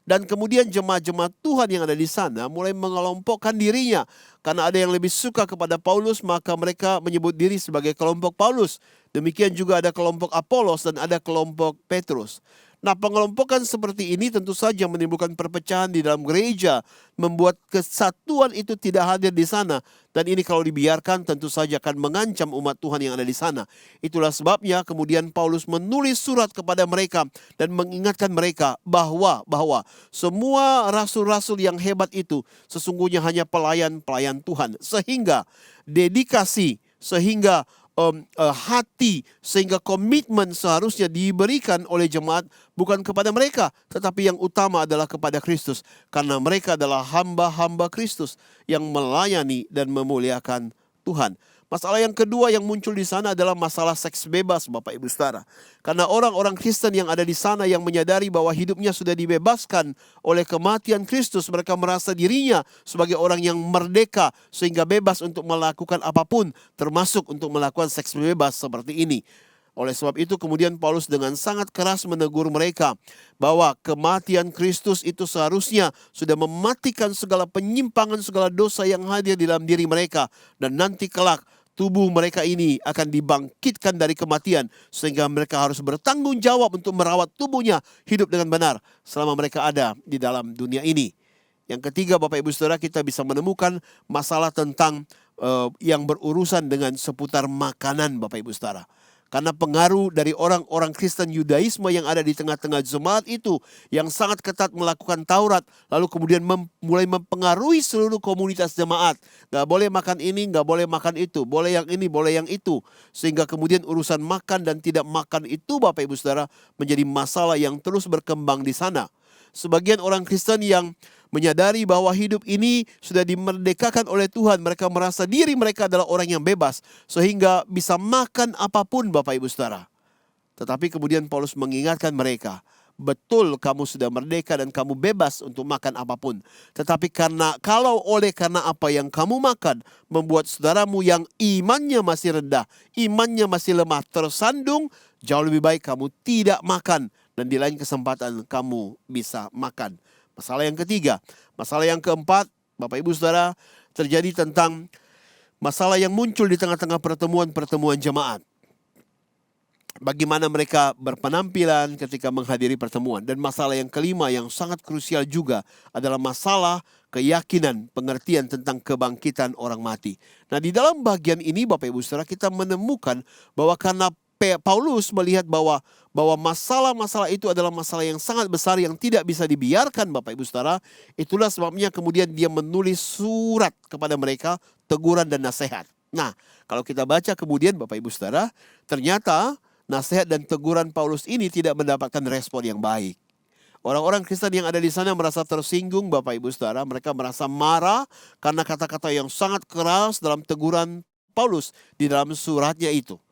Dan kemudian jemaat-jemaat Tuhan yang ada di sana mulai mengelompokkan dirinya. Karena ada yang lebih suka kepada Paulus, maka mereka menyebut diri sebagai kelompok Paulus. Demikian juga ada kelompok Apolos dan ada kelompok Petrus. Nah, pengelompokan seperti ini tentu saja menimbulkan perpecahan di dalam gereja, membuat kesatuan itu tidak hadir di sana. Dan ini kalau dibiarkan tentu saja akan mengancam umat Tuhan yang ada di sana. Itulah sebabnya kemudian Paulus menulis surat kepada mereka dan mengingatkan mereka bahwa semua rasul-rasul yang hebat itu sesungguhnya hanya pelayan-pelayan Tuhan. Sehingga dedikasi, sehingga hati, sehingga komitmen seharusnya diberikan oleh jemaat bukan kepada mereka, tetapi yang utama adalah kepada Kristus. Karena mereka adalah hamba-hamba Kristus yang melayani dan memuliakan Tuhan. Masalah yang kedua yang muncul di sana adalah masalah seks bebas, Bapak Ibu Saudara. Karena orang-orang Kristen yang ada di sana yang menyadari bahwa hidupnya sudah dibebaskan oleh kematian Kristus, mereka merasa dirinya sebagai orang yang merdeka sehingga bebas untuk melakukan apapun, termasuk untuk melakukan seks bebas seperti ini. Oleh sebab itu kemudian Paulus dengan sangat keras menegur mereka bahwa kematian Kristus itu seharusnya sudah mematikan segala penyimpangan, segala dosa yang hadir di dalam diri mereka. Dan nanti kelak tubuh mereka ini akan dibangkitkan dari kematian, sehingga mereka harus bertanggung jawab untuk merawat tubuhnya hidup dengan benar selama mereka ada di dalam dunia ini. Yang ketiga, Bapak Ibu Saudara, kita bisa menemukan masalah tentang yang berurusan dengan seputar makanan, Bapak Ibu Saudara. Karena pengaruh dari orang-orang Kristen Yudaisme yang ada di tengah-tengah jemaat itu yang sangat ketat melakukan Taurat, lalu kemudian mulai mempengaruhi seluruh komunitas jemaat. Gak boleh makan ini, gak boleh makan itu, boleh yang ini, boleh yang itu. Sehingga kemudian urusan makan dan tidak makan itu, Bapak Ibu Saudara, menjadi masalah yang terus berkembang di sana. Sebagian orang Kristen yang menyadari bahwa hidup ini sudah dimerdekakan oleh Tuhan, mereka merasa diri mereka adalah orang yang bebas, sehingga bisa makan apapun, Bapak Ibu Saudara. Tetapi kemudian Paulus mengingatkan mereka, betul kamu sudah merdeka dan kamu bebas untuk makan apapun. Tetapi karena apa yang kamu makan membuat saudaramu yang imannya masih rendah, imannya masih lemah, tersandung, jauh lebih baik kamu tidak makan dan di lain kesempatan kamu bisa makan. Masalah yang ketiga. Masalah yang keempat, Bapak Ibu Saudara, terjadi tentang masalah yang muncul di tengah-tengah pertemuan-pertemuan jemaat. Bagaimana mereka berpenampilan ketika menghadiri pertemuan. Dan masalah yang kelima yang sangat krusial juga adalah masalah keyakinan, pengertian tentang kebangkitan orang mati. Nah, di dalam bagian ini Bapak Ibu Saudara, kita menemukan bahwa karena Paulus melihat bahwa masalah-masalah itu adalah masalah yang sangat besar yang tidak bisa dibiarkan, Bapak Ibu Saudara. Itulah sebabnya kemudian dia menulis surat kepada mereka, teguran dan nasihat. Nah, kalau kita baca kemudian Bapak Ibu Saudara, ternyata nasihat dan teguran Paulus ini tidak mendapatkan respon yang baik. Orang-orang Kristen yang ada di sana merasa tersinggung, Bapak Ibu Saudara. Mereka merasa marah karena kata-kata yang sangat keras dalam teguran Paulus di dalam suratnya itu.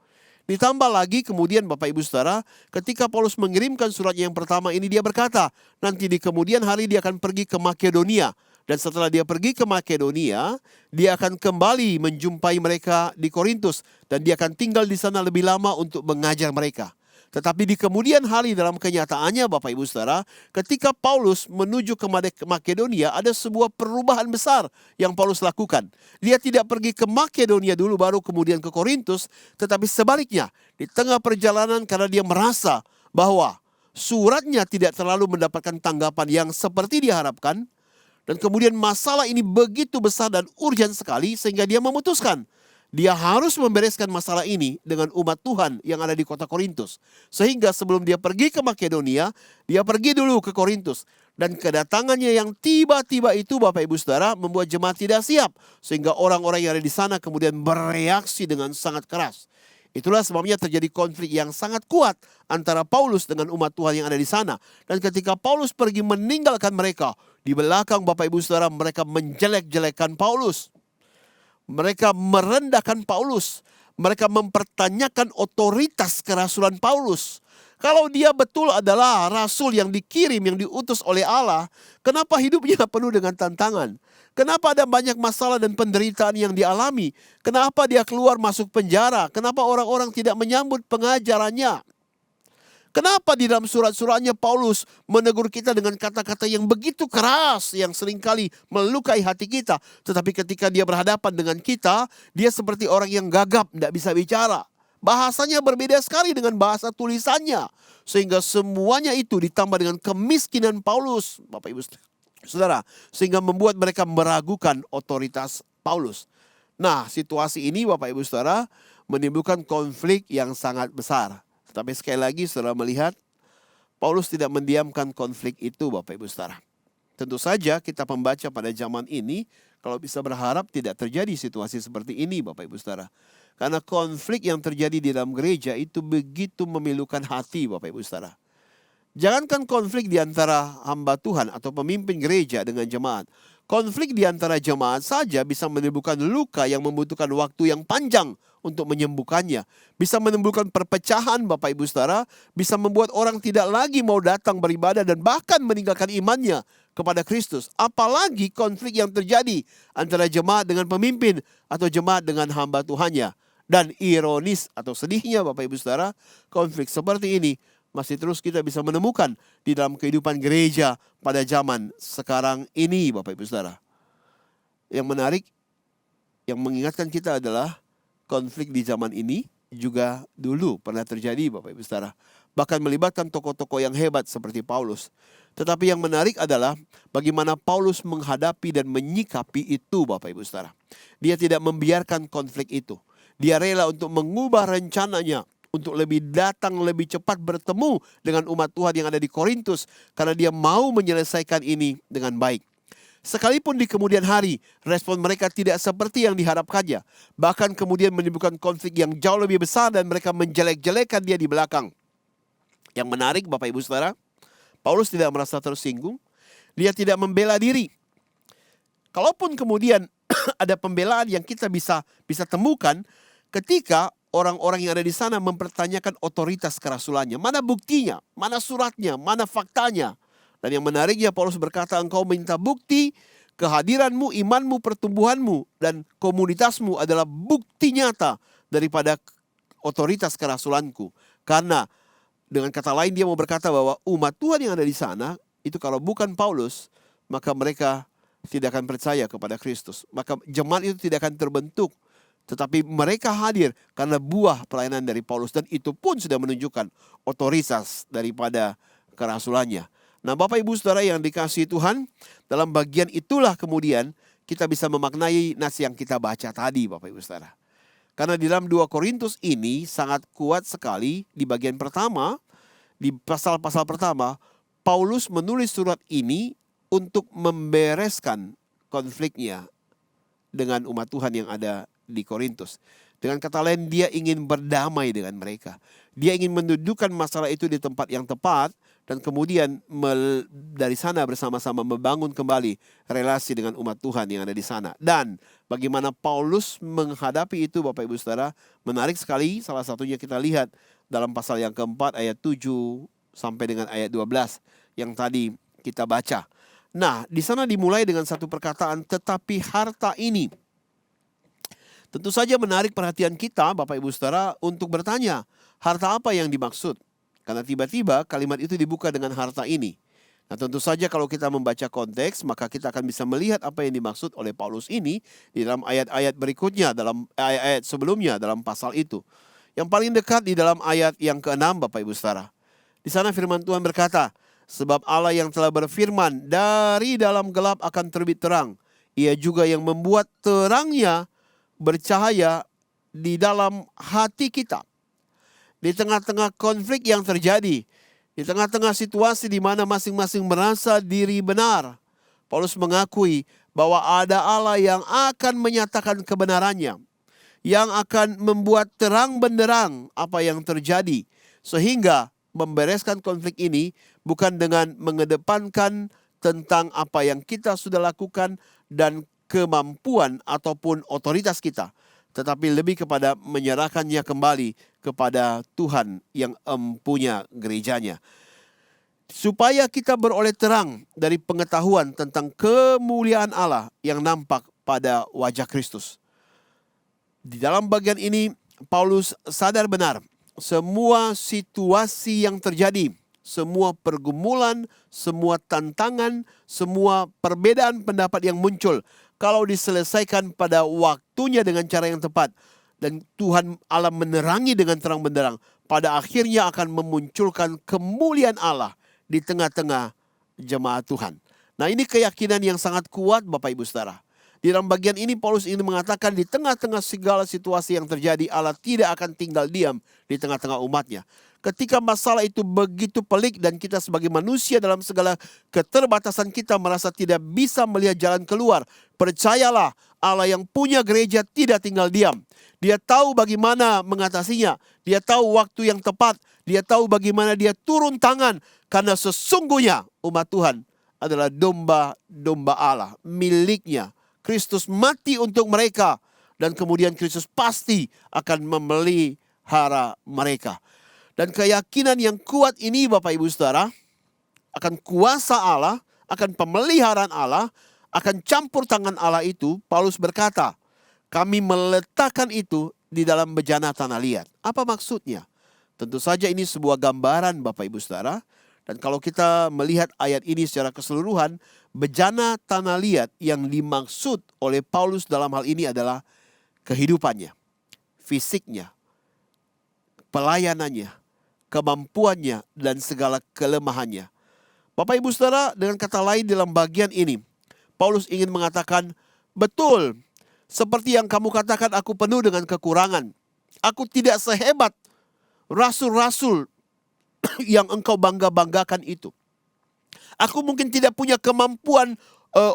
Ditambah lagi kemudian Bapak Ibu Saudara, ketika Paulus mengirimkan suratnya yang pertama ini, dia berkata, nanti di kemudian hari dia akan pergi ke Makedonia. Dan setelah dia pergi ke Makedonia, dia akan kembali menjumpai mereka di Korintus. Dan dia akan tinggal di sana lebih lama untuk mengajar mereka. Tetapi di kemudian hari dalam kenyataannya Bapak Ibu Saudara, ketika Paulus menuju ke Makedonia, ada sebuah perubahan besar yang Paulus lakukan. Dia tidak pergi ke Makedonia dulu baru kemudian ke Korintus, tetapi sebaliknya. Di tengah perjalanan karena dia merasa bahwa suratnya tidak terlalu mendapatkan tanggapan yang seperti diharapkan, dan kemudian masalah ini begitu besar dan urgent sekali sehingga dia memutuskan dia harus membereskan masalah ini dengan umat Tuhan yang ada di kota Korintus. Sehingga sebelum dia pergi ke Makedonia, dia pergi dulu ke Korintus. Dan kedatangannya yang tiba-tiba itu Bapak Ibu Saudara membuat jemaat tidak siap. Sehingga orang-orang yang ada di sana kemudian bereaksi dengan sangat keras. Itulah sebabnya terjadi konflik yang sangat kuat antara Paulus dengan umat Tuhan yang ada di sana. Dan ketika Paulus pergi meninggalkan mereka, di belakang Bapak Ibu Saudara mereka menjelek-jelekan Paulus. Mereka merendahkan Paulus. Mereka mempertanyakan otoritas kerasulan Paulus. Kalau dia betul adalah rasul yang dikirim, yang diutus oleh Allah, kenapa hidupnya penuh dengan tantangan? Kenapa ada banyak masalah dan penderitaan yang dialami? Kenapa dia keluar masuk penjara? Kenapa orang-orang tidak menyambut pengajarannya? Kenapa di dalam surat-suratnya Paulus menegur kita dengan kata-kata yang begitu keras, yang seringkali melukai hati kita. Tetapi ketika dia berhadapan dengan kita, dia seperti orang yang gagap, tidak bisa bicara. Bahasanya berbeda sekali dengan bahasa tulisannya. Sehingga semuanya itu ditambah dengan kemiskinan Paulus, Bapak Ibu Saudara. Sehingga membuat mereka meragukan otoritas Paulus. Nah, situasi ini Bapak Ibu Saudara menimbulkan konflik yang sangat besar. Tapi sekali lagi saudara melihat, Paulus tidak mendiamkan konflik itu Bapak Ibu Saudara. Tentu saja kita pembaca pada zaman ini, kalau bisa berharap tidak terjadi situasi seperti ini Bapak Ibu Saudara. Karena konflik yang terjadi di dalam gereja itu begitu memilukan hati Bapak Ibu Saudara. Jangankan konflik di antara hamba Tuhan atau pemimpin gereja dengan jemaat. Konflik di antara jemaat saja bisa menimbulkan luka yang membutuhkan waktu yang panjang untuk menyembuhkannya. Bisa menimbulkan perpecahan Bapak Ibu Saudara. Bisa membuat orang tidak lagi mau datang beribadah dan bahkan meninggalkan imannya kepada Kristus. Apalagi konflik yang terjadi antara jemaat dengan pemimpin atau jemaat dengan hamba Tuhannya. Dan ironis atau sedihnya Bapak Ibu Saudara, konflik seperti ini masih terus kita bisa menemukan di dalam kehidupan gereja pada zaman sekarang ini Bapak Ibu Saudara. Yang menarik, yang mengingatkan kita adalah konflik di zaman ini juga dulu pernah terjadi Bapak Ibu Saudara. Bahkan melibatkan tokoh-tokoh yang hebat seperti Paulus. Tetapi yang menarik adalah bagaimana Paulus menghadapi dan menyikapi itu Bapak Ibu Saudara. Dia tidak membiarkan konflik itu. Dia rela untuk mengubah rencananya untuk datang lebih cepat bertemu dengan umat Tuhan yang ada di Korintus. Karena dia mau menyelesaikan ini dengan baik. Sekalipun di kemudian hari, respon mereka tidak seperti yang diharapkannya. Bahkan kemudian menimbulkan konflik yang jauh lebih besar dan mereka menjelek-jelekan dia di belakang. Yang menarik Bapak Ibu Saudara, Paulus tidak merasa tersinggung. Dia tidak membela diri. Kalaupun kemudian ada pembelaan yang kita bisa temukan ketika orang-orang yang ada di sana mempertanyakan otoritas kerasulannya. Mana buktinya? Mana suratnya? Mana faktanya? Dan yang menariknya Paulus berkata, engkau minta bukti, kehadiranmu, imanmu, pertumbuhanmu, dan komunitasmu adalah bukti nyata daripada otoritas kerasulanku. Karena dengan kata lain dia mau berkata bahwa umat Tuhan yang ada di sana, itu kalau bukan Paulus, maka mereka tidak akan percaya kepada Kristus. Maka jemaat itu tidak akan terbentuk. Tetapi mereka hadir karena buah pelayanan dari Paulus. Dan itu pun sudah menunjukkan otoritas daripada kerasulannya. Nah Bapak Ibu Saudara yang dikasihi Tuhan, dalam bagian itulah kemudian kita bisa memaknai nas yang kita baca tadi Bapak Ibu Saudara. Karena di dalam 2 Korintus ini sangat kuat sekali di bagian pertama, di pasal-pasal pertama, Paulus menulis surat ini untuk membereskan konfliknya dengan umat Tuhan yang ada di Korintus. Dengan kata lain, dia ingin berdamai dengan mereka. Dia ingin mendudukkan masalah itu di tempat yang tepat dan kemudian dari sana bersama-sama membangun kembali relasi dengan umat Tuhan yang ada di sana. Dan bagaimana Paulus menghadapi itu Bapak Ibu Saudara, menarik sekali. Salah satunya kita lihat dalam pasal yang keempat ayat 7 sampai dengan ayat 12 yang tadi kita baca. Nah, di sana dimulai dengan satu perkataan, tetapi harta ini. Tentu saja menarik perhatian kita Bapak Ibu Saudara untuk bertanya, harta apa yang dimaksud? Karena tiba-tiba kalimat itu dibuka dengan harta ini. Nah tentu saja kalau kita membaca konteks, maka kita akan bisa melihat apa yang dimaksud oleh Paulus ini di dalam ayat-ayat berikutnya, dalam ayat-ayat sebelumnya dalam pasal itu. Yang paling dekat di dalam ayat yang ke-6 Bapak Ibu Saudara. Di sana firman Tuhan berkata, sebab Allah yang telah berfirman, dari dalam gelap akan terbit terang. Ia juga yang membuat terangnya bercahaya di dalam hati kita. Di tengah-tengah konflik yang terjadi, di tengah-tengah situasi di mana masing-masing merasa diri benar, Paulus mengakui bahwa ada Allah yang akan menyatakan kebenarannya, yang akan membuat terang benderang apa yang terjadi, sehingga membereskan konflik ini bukan dengan mengedepankan tentang apa yang kita sudah lakukan dan kemampuan ataupun otoritas kita. tetapi lebih kepada menyerahkannya kembali kepada Tuhan yang empunya gerejanya. Supaya kita beroleh terang dari pengetahuan tentang kemuliaan Allah yang nampak pada wajah Kristus. Di dalam bagian ini, Paulus sadar benar semua situasi yang terjadi, semua pergumulan, semua tantangan, semua perbedaan pendapat yang muncul, kalau diselesaikan pada waktunya dengan cara yang tepat, dan Tuhan Allah menerangi dengan terang benderang, pada akhirnya akan memunculkan kemuliaan Allah di tengah-tengah jemaat Tuhan. Nah, ini keyakinan yang sangat kuat Bapak Ibu Saudara. Di dalam bagian ini Paulus ingin mengatakan di tengah-tengah segala situasi yang terjadi, Allah tidak akan tinggal diam di tengah-tengah umatnya. Ketika masalah itu begitu pelik dan kita sebagai manusia dalam segala keterbatasan kita merasa tidak bisa melihat jalan keluar, percayalah Allah yang punya gereja tidak tinggal diam. Dia tahu bagaimana mengatasinya. Dia tahu waktu yang tepat. Dia tahu bagaimana dia turun tangan. Karena sesungguhnya umat Tuhan adalah domba-domba Allah, miliknya. Kristus mati untuk mereka. Dan kemudian Kristus pasti akan memelihara mereka. Dan keyakinan yang kuat ini Bapak Ibu Saudara, akan kuasa Allah, akan pemeliharaan Allah, akan campur tangan Allah itu, Paulus berkata, kami meletakkan itu di dalam bejana tanah liat. Apa maksudnya? Tentu saja ini sebuah gambaran Bapak Ibu Saudara. Dan kalau kita melihat ayat ini secara keseluruhan, bejana tanah liat yang dimaksud oleh Paulus dalam hal ini adalah kehidupannya, fisiknya, pelayanannya, kemampuannya, dan segala kelemahannya. Bapak Ibu Saudara, dengan kata lain dalam bagian ini, Paulus ingin mengatakan, betul, seperti yang kamu katakan aku penuh dengan kekurangan. Aku tidak sehebat rasul-rasul yang engkau bangga-banggakan itu. Aku mungkin tidak punya kemampuan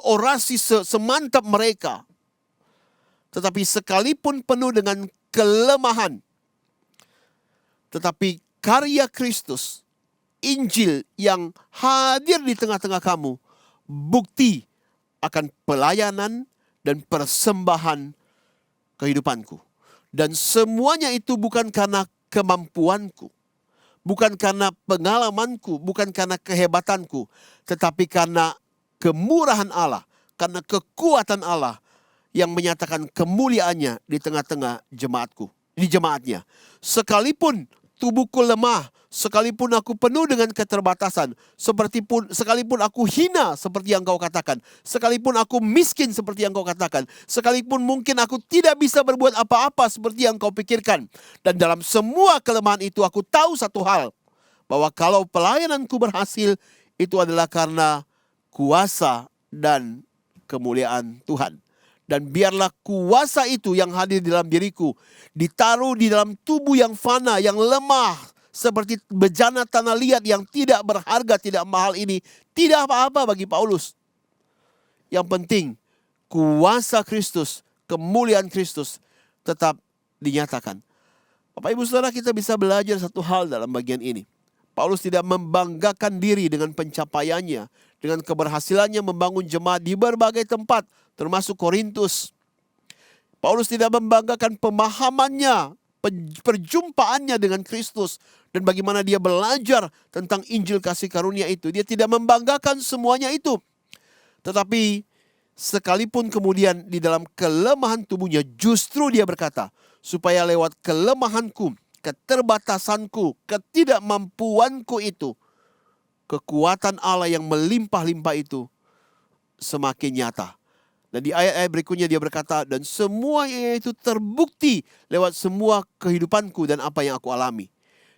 orasi semantap mereka. Tetapi sekalipun penuh dengan kelemahan, tetapi karya Kristus, Injil yang hadir di tengah-tengah kamu, bukti akan pelayanan dan persembahan kehidupanku. Dan semuanya itu bukan karena kemampuanku, bukan karena pengalamanku, bukan karena kehebatanku, tetapi karena kemurahan Allah, karena kekuatan Allah yang menyatakan kemuliaannya di tengah-tengah jemaatku, di jemaatnya. Sekalipun tubuhku lemah, sekalipun aku penuh dengan keterbatasan, sekalipun aku hina seperti yang kau katakan, sekalipun aku miskin seperti yang kau katakan, sekalipun mungkin aku tidak bisa berbuat apa-apa seperti yang kau pikirkan. Dan dalam semua kelemahan itu aku tahu satu hal, bahwa kalau pelayananku berhasil, itu adalah karena kuasa dan kemuliaan Tuhan. Dan biarlah kuasa itu yang hadir di dalam diriku ditaruh di dalam tubuh yang fana, yang lemah, seperti bejana tanah liat yang tidak berharga, tidak mahal ini. Tidak apa-apa bagi Paulus. Yang penting kuasa Kristus, kemuliaan Kristus tetap dinyatakan. Bapak Ibu Saudara, kita bisa belajar satu hal dalam bagian ini. Paulus tidak membanggakan diri dengan pencapaiannya, dengan keberhasilannya membangun jemaat di berbagai tempat, termasuk Korintus. Paulus tidak membanggakan pemahamannya, perjumpaannya dengan Kristus, dan bagaimana dia belajar tentang Injil kasih karunia itu. Dia tidak membanggakan semuanya itu. Tetapi sekalipun kemudian di dalam kelemahan tubuhnya, justru dia berkata, supaya lewat kelemahanku, keterbatasanku, ketidakmampuanku itu, kekuatan Allah yang melimpah-limpah itu semakin nyata. Dan di ayat-ayat berikutnya dia berkata, dan semuanya itu terbukti lewat semua kehidupanku dan apa yang aku alami.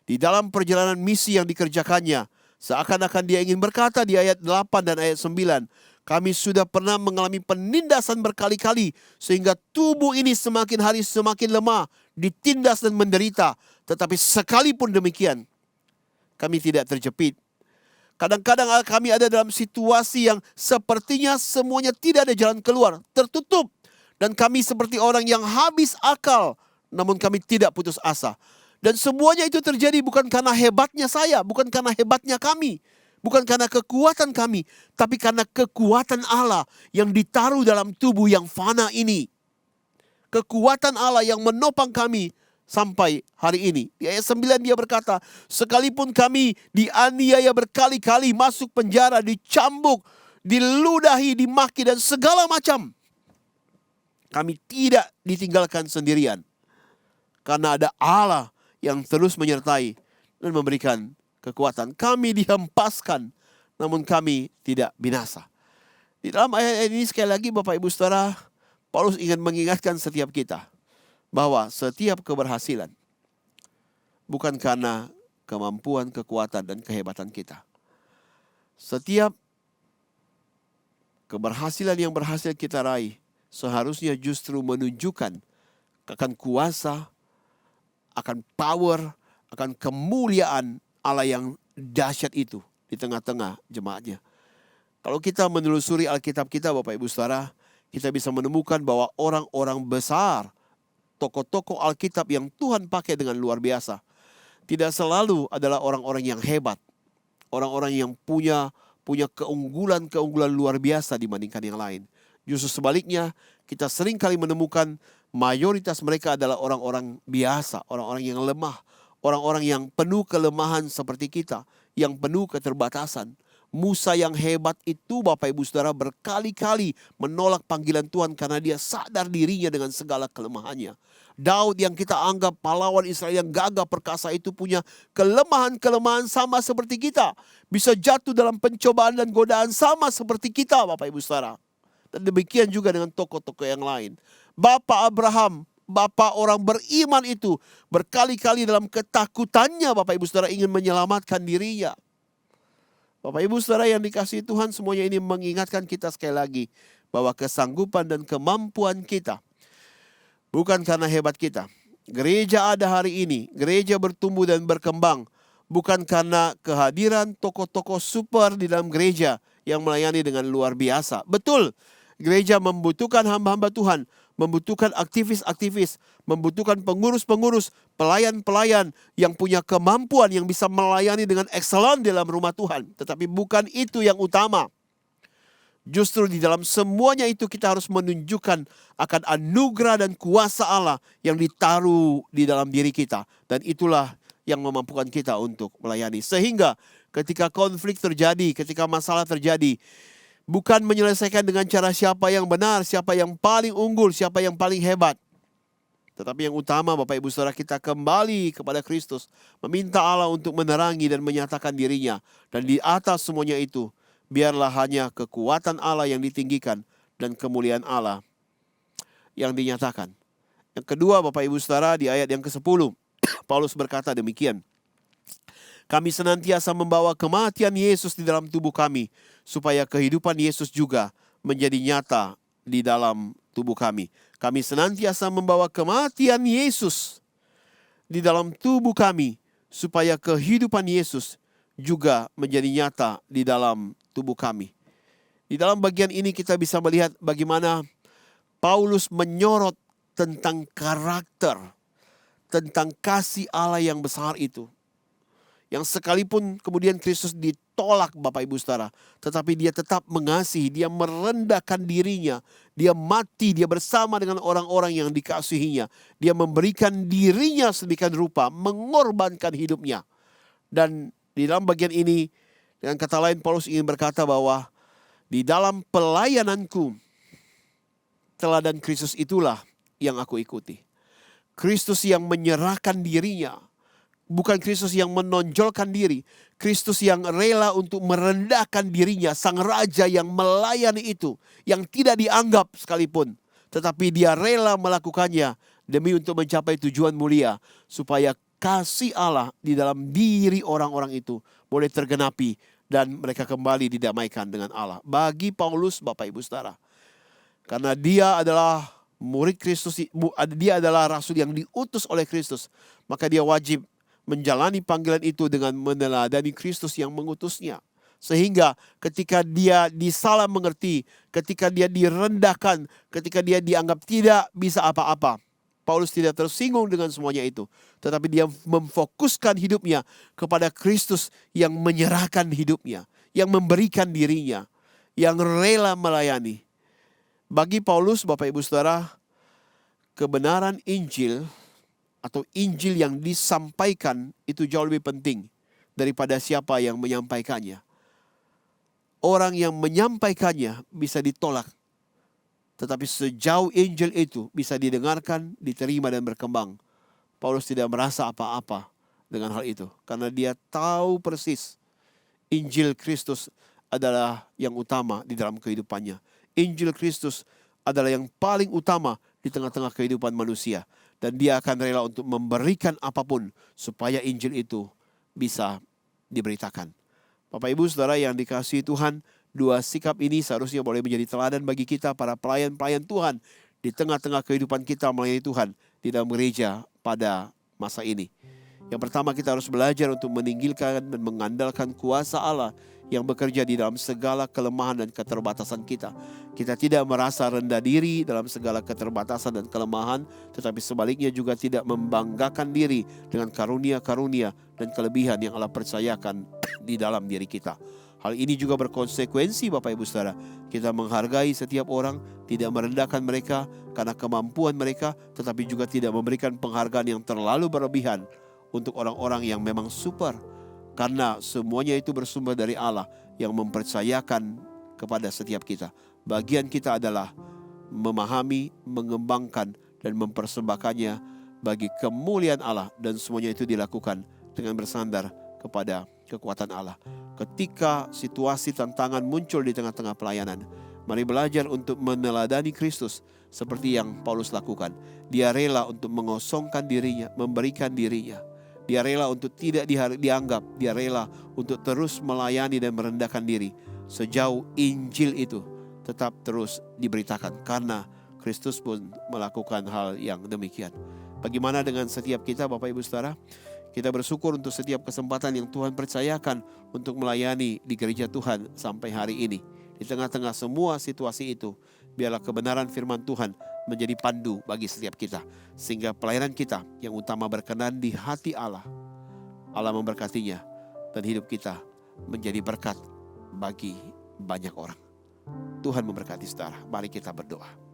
Di dalam perjalanan misi yang dikerjakannya, seakan-akan dia ingin berkata di ayat 8 dan ayat 9, kami sudah pernah mengalami penindasan berkali-kali, sehingga tubuh ini semakin hari semakin lemah, ditindas dan menderita. Tetapi sekalipun demikian, kami tidak terjepit. Kadang-kadang kami ada dalam situasi yang sepertinya semuanya tidak ada jalan keluar, tertutup. Dan kami seperti orang yang habis akal, namun kami tidak putus asa. Dan semuanya itu terjadi bukan karena hebatnya saya, bukan karena hebatnya kami, bukan karena kekuatan kami, tapi karena kekuatan Allah yang ditaruh dalam tubuh yang fana ini. kekuatan Allah yang menopang kami sampai hari ini. Di ayat 9 dia berkata, sekalipun kami dianiaya berkali-kali, masuk penjara, dicambuk, diludahi, dimaki, dan segala macam, kami tidak ditinggalkan sendirian. Karena ada Allah yang terus menyertai dan memberikan kekuatan. Kami dihempaskan, namun kami tidak binasa. Di dalam ayat ini sekali lagi Bapak Ibu Saudara, Paulus ingin mengingatkan setiap kita bahwa setiap keberhasilan bukan karena kemampuan, kekuatan, dan kehebatan kita. Setiap keberhasilan yang berhasil kita raih seharusnya justru menunjukkan akan kuasa, akan power, akan kemuliaan Allah yang dahsyat itu di tengah-tengah jemaatnya. Kalau kita menelusuri Alkitab kita Bapak Ibu Saudara, kita bisa menemukan bahwa orang-orang besar, tokoh-tokoh Alkitab yang Tuhan pakai dengan luar biasa, tidak selalu adalah orang-orang yang hebat, orang-orang yang punya keunggulan-keunggulan luar biasa dibandingkan yang lain. Justru sebaliknya, kita sering kali menemukan mayoritas mereka adalah orang-orang biasa, orang-orang yang lemah, orang-orang yang penuh kelemahan seperti kita, yang penuh keterbatasan. Musa yang hebat itu Bapak Ibu Saudara berkali-kali menolak panggilan Tuhan karena dia sadar dirinya dengan segala kelemahannya. Daud yang kita anggap pahlawan Israel yang gagah perkasa itu punya kelemahan-kelemahan sama seperti kita. Bisa jatuh dalam pencobaan dan godaan sama seperti kita Bapak Ibu Saudara. Dan demikian juga dengan tokoh-tokoh yang lain. Bapak Abraham, bapak orang beriman itu berkali-kali dalam ketakutannya Bapak Ibu Saudara ingin menyelamatkan dirinya. Bapak Ibu Saudara yang dikasihi Tuhan, semuanya ini mengingatkan kita sekali lagi bahwa kesanggupan dan kemampuan kita bukan karena hebat kita. Gereja ada hari ini, gereja bertumbuh dan berkembang bukan karena kehadiran tokoh-tokoh super di dalam gereja yang melayani dengan luar biasa. Betul, gereja membutuhkan hamba-hamba Tuhan, membutuhkan aktivis-aktivis, membutuhkan pengurus-pengurus, pelayan-pelayan yang punya kemampuan yang bisa melayani dengan excellent dalam rumah Tuhan. Tetapi bukan itu yang utama. Justru di dalam semuanya itu kita harus menunjukkan akan anugerah dan kuasa Allah yang ditaruh di dalam diri kita. Dan itulah yang memampukan kita untuk melayani. Sehingga ketika konflik terjadi, ketika masalah terjadi, bukan menyelesaikan dengan cara siapa yang benar, siapa yang paling unggul, siapa yang paling hebat. Tetapi yang utama Bapak Ibu Saudara, kita kembali kepada Kristus, meminta Allah untuk menerangi dan menyatakan dirinya. Dan di atas semuanya itu, biarlah hanya kekuatan Allah yang ditinggikan dan kemuliaan Allah yang dinyatakan. Yang kedua Bapak Ibu Saudara, di ayat yang ke-10, Paulus berkata demikian. Kami senantiasa membawa kematian Yesus di dalam tubuh kami, supaya kehidupan Yesus juga menjadi nyata di dalam tubuh kami. Kami senantiasa membawa kematian Yesus di dalam tubuh kami, supaya kehidupan Yesus juga menjadi nyata di dalam tubuh kami. Di dalam bagian ini kita bisa melihat bagaimana Paulus menyorot tentang karakter, tentang kasih Allah yang besar itu. Yang sekalipun kemudian Kristus ditolak Bapak Ibu Saudara, tetapi dia tetap mengasihi, dia merendahkan dirinya, dia mati, dia bersama dengan orang-orang yang dikasihinya. Dia memberikan dirinya sedemikian rupa, mengorbankan hidupnya. Dan di dalam bagian ini, dengan kata lain Paulus ingin berkata bahwa di dalam pelayananku, teladan Kristus itulah yang aku ikuti. Kristus yang menyerahkan dirinya. Bukan Kristus yang menonjolkan diri. Kristus yang rela untuk merendahkan dirinya. Sang Raja yang melayani itu. Yang tidak dianggap sekalipun. Tetapi dia rela melakukannya demi untuk mencapai tujuan mulia. Supaya kasih Allah di dalam diri orang-orang itu boleh tergenapi. Dan mereka kembali didamaikan dengan Allah. Bagi Paulus, Bapak Ibu Saudara. Karena dia adalah murid Kristus. Dia adalah rasul yang diutus oleh Kristus. Maka dia wajib menjalani panggilan itu dengan meneladani Kristus yang mengutusnya. Sehingga ketika dia disalah mengerti, ketika dia direndahkan, ketika dia dianggap tidak bisa apa-apa, Paulus tidak tersinggung dengan semuanya itu. Tetapi dia memfokuskan hidupnya kepada Kristus yang menyerahkan hidupnya, yang memberikan dirinya, yang rela melayani. Bagi Paulus, Bapak Ibu Saudara, kebenaran Injil atau Injil yang disampaikan itu jauh lebih penting daripada siapa yang menyampaikannya. Orang yang menyampaikannya bisa ditolak, tetapi sejauh Injil itu bisa didengarkan, diterima dan berkembang, Paulus tidak merasa apa-apa dengan hal itu, karena dia tahu persis Injil Kristus adalah yang utama di dalam kehidupannya. Injil Kristus adalah yang paling utama di tengah-tengah kehidupan manusia. Dan dia akan rela untuk memberikan apapun supaya Injil itu bisa diberitakan. Bapak Ibu Saudara yang dikasihi Tuhan, dua sikap ini seharusnya boleh menjadi teladan bagi kita para pelayan-pelayan Tuhan di tengah-tengah kehidupan kita melayani Tuhan di dalam gereja pada masa ini. Yang pertama, kita harus belajar untuk meninggikan dan mengandalkan kuasa Allah yang bekerja di dalam segala kelemahan dan keterbatasan kita. Kita tidak merasa rendah diri dalam segala keterbatasan dan kelemahan, tetapi sebaliknya juga tidak membanggakan diri dengan karunia-karunia dan kelebihan yang Allah percayakan di dalam diri kita. Hal ini juga berkonsekuensi Bapak Ibu Saudara. Kita menghargai setiap orang, tidak merendahkan mereka karena kemampuan mereka, tetapi juga tidak memberikan penghargaan yang terlalu berlebihan untuk orang-orang yang memang super. Karena semuanya itu bersumber dari Allah yang mempercayakan kepada setiap kita. Bagian kita adalah memahami, mengembangkan, dan mempersembahkannya bagi kemuliaan Allah. Dan semuanya itu dilakukan dengan bersandar kepada kekuatan Allah. Ketika situasi tantangan muncul di tengah-tengah pelayanan, mari belajar untuk meneladani Kristus seperti yang Paulus lakukan. Dia rela untuk mengosongkan dirinya, memberikan dirinya. Dia rela untuk tidak dianggap. Dia rela untuk terus melayani dan merendahkan diri sejauh Injil itu tetap terus diberitakan. Karena Kristus pun melakukan hal yang demikian. Bagaimana dengan setiap kita Bapak Ibu Saudara? Kita bersyukur untuk setiap kesempatan yang Tuhan percayakan untuk melayani di gereja Tuhan sampai hari ini. Di tengah-tengah semua situasi itu, biarlah kebenaran firman Tuhan menjadi pandu bagi setiap kita. Sehingga pelayanan kita yang utama berkenan di hati Allah. Allah memberkatinya dan hidup kita menjadi berkat bagi banyak orang. Tuhan memberkati saudara. Mari kita berdoa.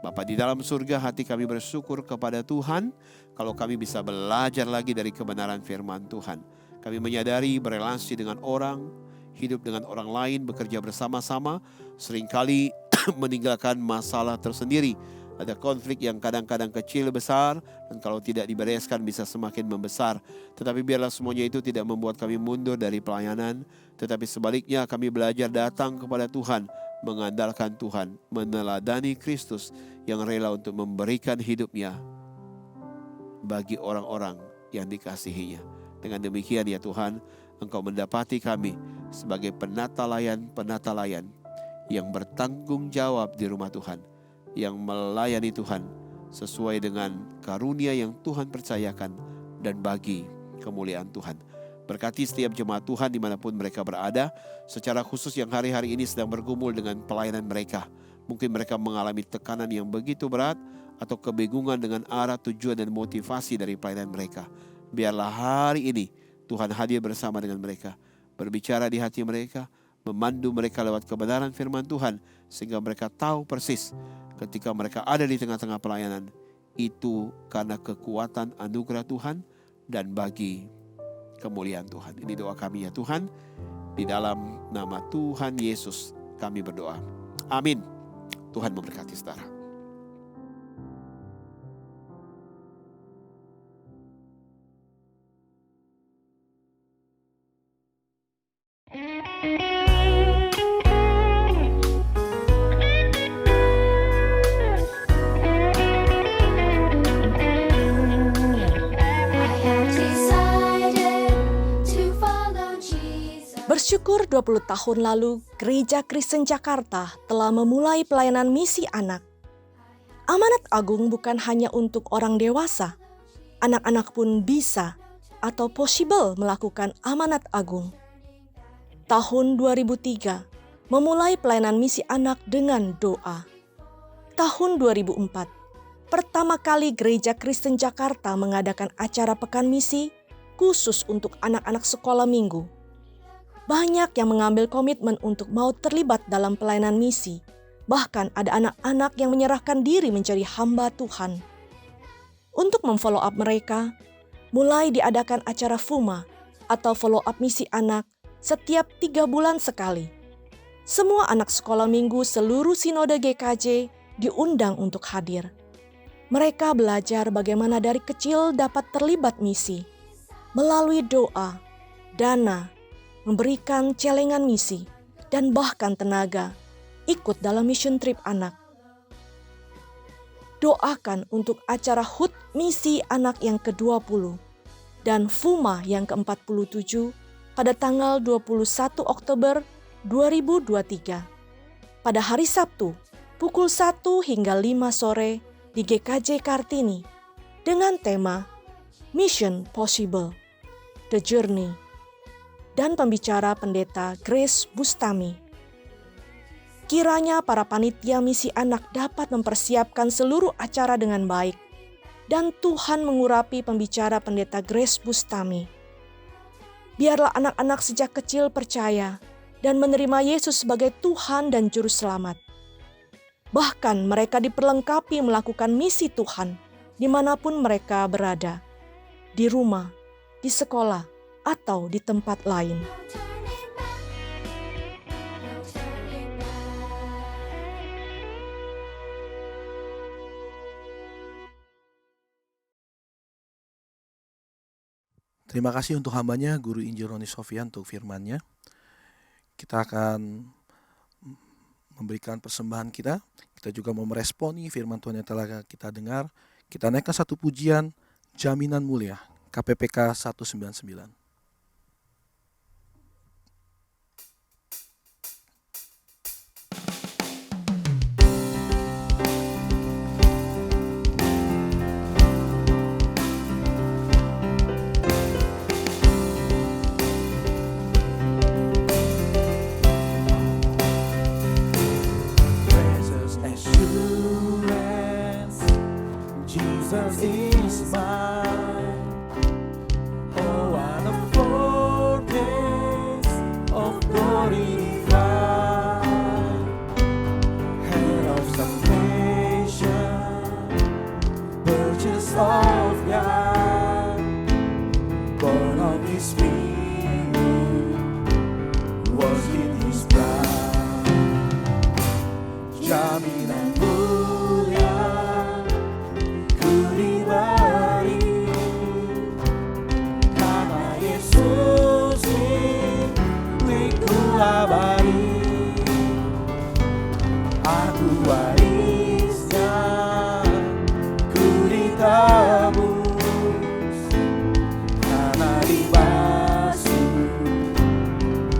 Bapa di dalam surga, hati kami bersyukur kepada Tuhan kalau kami bisa belajar lagi dari kebenaran firman Tuhan. Kami menyadari berelasi dengan orang, hidup dengan orang lain, bekerja bersama-sama, seringkali meninggalkan masalah tersendiri. Ada konflik yang kadang-kadang kecil besar, dan kalau tidak dibereskan bisa semakin membesar. Tetapi biarlah semuanya itu tidak membuat kami mundur dari pelayanan, tetapi sebaliknya kami belajar datang kepada Tuhan, mengandalkan Tuhan, meneladani Kristus yang rela untuk memberikan hidupnya bagi orang-orang yang dikasihinya. Dengan demikian ya Tuhan, Engkau mendapati kami sebagai penata-layan yang bertanggung jawab di rumah Tuhan, yang melayani Tuhan sesuai dengan karunia yang Tuhan percayakan dan bagi kemuliaan Tuhan. Berkati setiap jemaat Tuhan dimanapun mereka berada, secara khusus yang hari-hari ini sedang bergumul dengan pelayanan mereka. Mungkin mereka mengalami tekanan yang begitu berat atau kebingungan dengan arah, tujuan dan motivasi dari pelayanan mereka. Biarlah hari ini Tuhan hadir bersama dengan mereka, berbicara di hati mereka, memandu mereka lewat kebenaran firman Tuhan, sehingga mereka tahu persis ketika mereka ada di tengah-tengah pelayanan, itu karena kekuatan anugerah Tuhan dan bagi kemuliaan Tuhan. Ini doa kami ya Tuhan, di dalam nama Tuhan Yesus kami berdoa. Amin. Tuhan memberkati saudara. Bersyukur 20 tahun lalu, Gereja Kristen Jakarta telah memulai pelayanan misi anak. Amanat agung bukan hanya untuk orang dewasa, anak-anak pun bisa atau possible melakukan amanat agung. Tahun 2003, memulai pelayanan misi anak dengan doa. Tahun 2004, pertama kali Gereja Kristen Jakarta mengadakan acara pekan misi khusus untuk anak-anak sekolah minggu. Banyak yang mengambil komitmen untuk mau terlibat dalam pelayanan misi, Bahkan ada anak-anak yang menyerahkan diri menjadi hamba Tuhan. Untuk memfollow up mereka, mulai diadakan acara FUMA atau follow up misi anak setiap 3 bulan sekali. Semua anak sekolah minggu seluruh sinode GKJ diundang untuk hadir. Mereka belajar bagaimana dari kecil dapat terlibat misi, melalui doa, dana, memberikan celengan misi, dan bahkan tenaga, ikut dalam mission trip anak. Doakan untuk acara HUT Misi Anak yang ke-20 dan FUMA yang ke-47 pada tanggal 21 Oktober 2023 pada hari Sabtu pukul 1 hingga 5 sore di GKJ Kartini dengan tema Mission Possible, The Journey, dan pembicara Pendeta Grace Bustami. Kiranya para panitia misi anak dapat mempersiapkan seluruh acara dengan baik, dan Tuhan mengurapi pembicara Pendeta Grace Bustami. Biarlah anak-anak sejak kecil percaya dan menerima Yesus sebagai Tuhan dan Juru Selamat. Bahkan mereka diperlengkapi melakukan misi Tuhan dimanapun mereka berada, di rumah, di sekolah, atau di tempat lain. Terima kasih untuk hambanya, Guru Injil Roni Sofian, untuk firman-Nya. Kita akan memberikan persembahan kita. Kita juga mau meresponi firman Tuhan yang telah kita dengar. Kita naikkan satu pujian, Jaminan Mulia, KPPK 199. Jesus is mine. Oh, what a foretaste of glory divine. Head of salvation, purchase of God, born of His Spirit, washed in His blood. Jaminan mulia diberi karena Yesus milikku abadi. Aku warisnya, ku ditebus karena dibasuh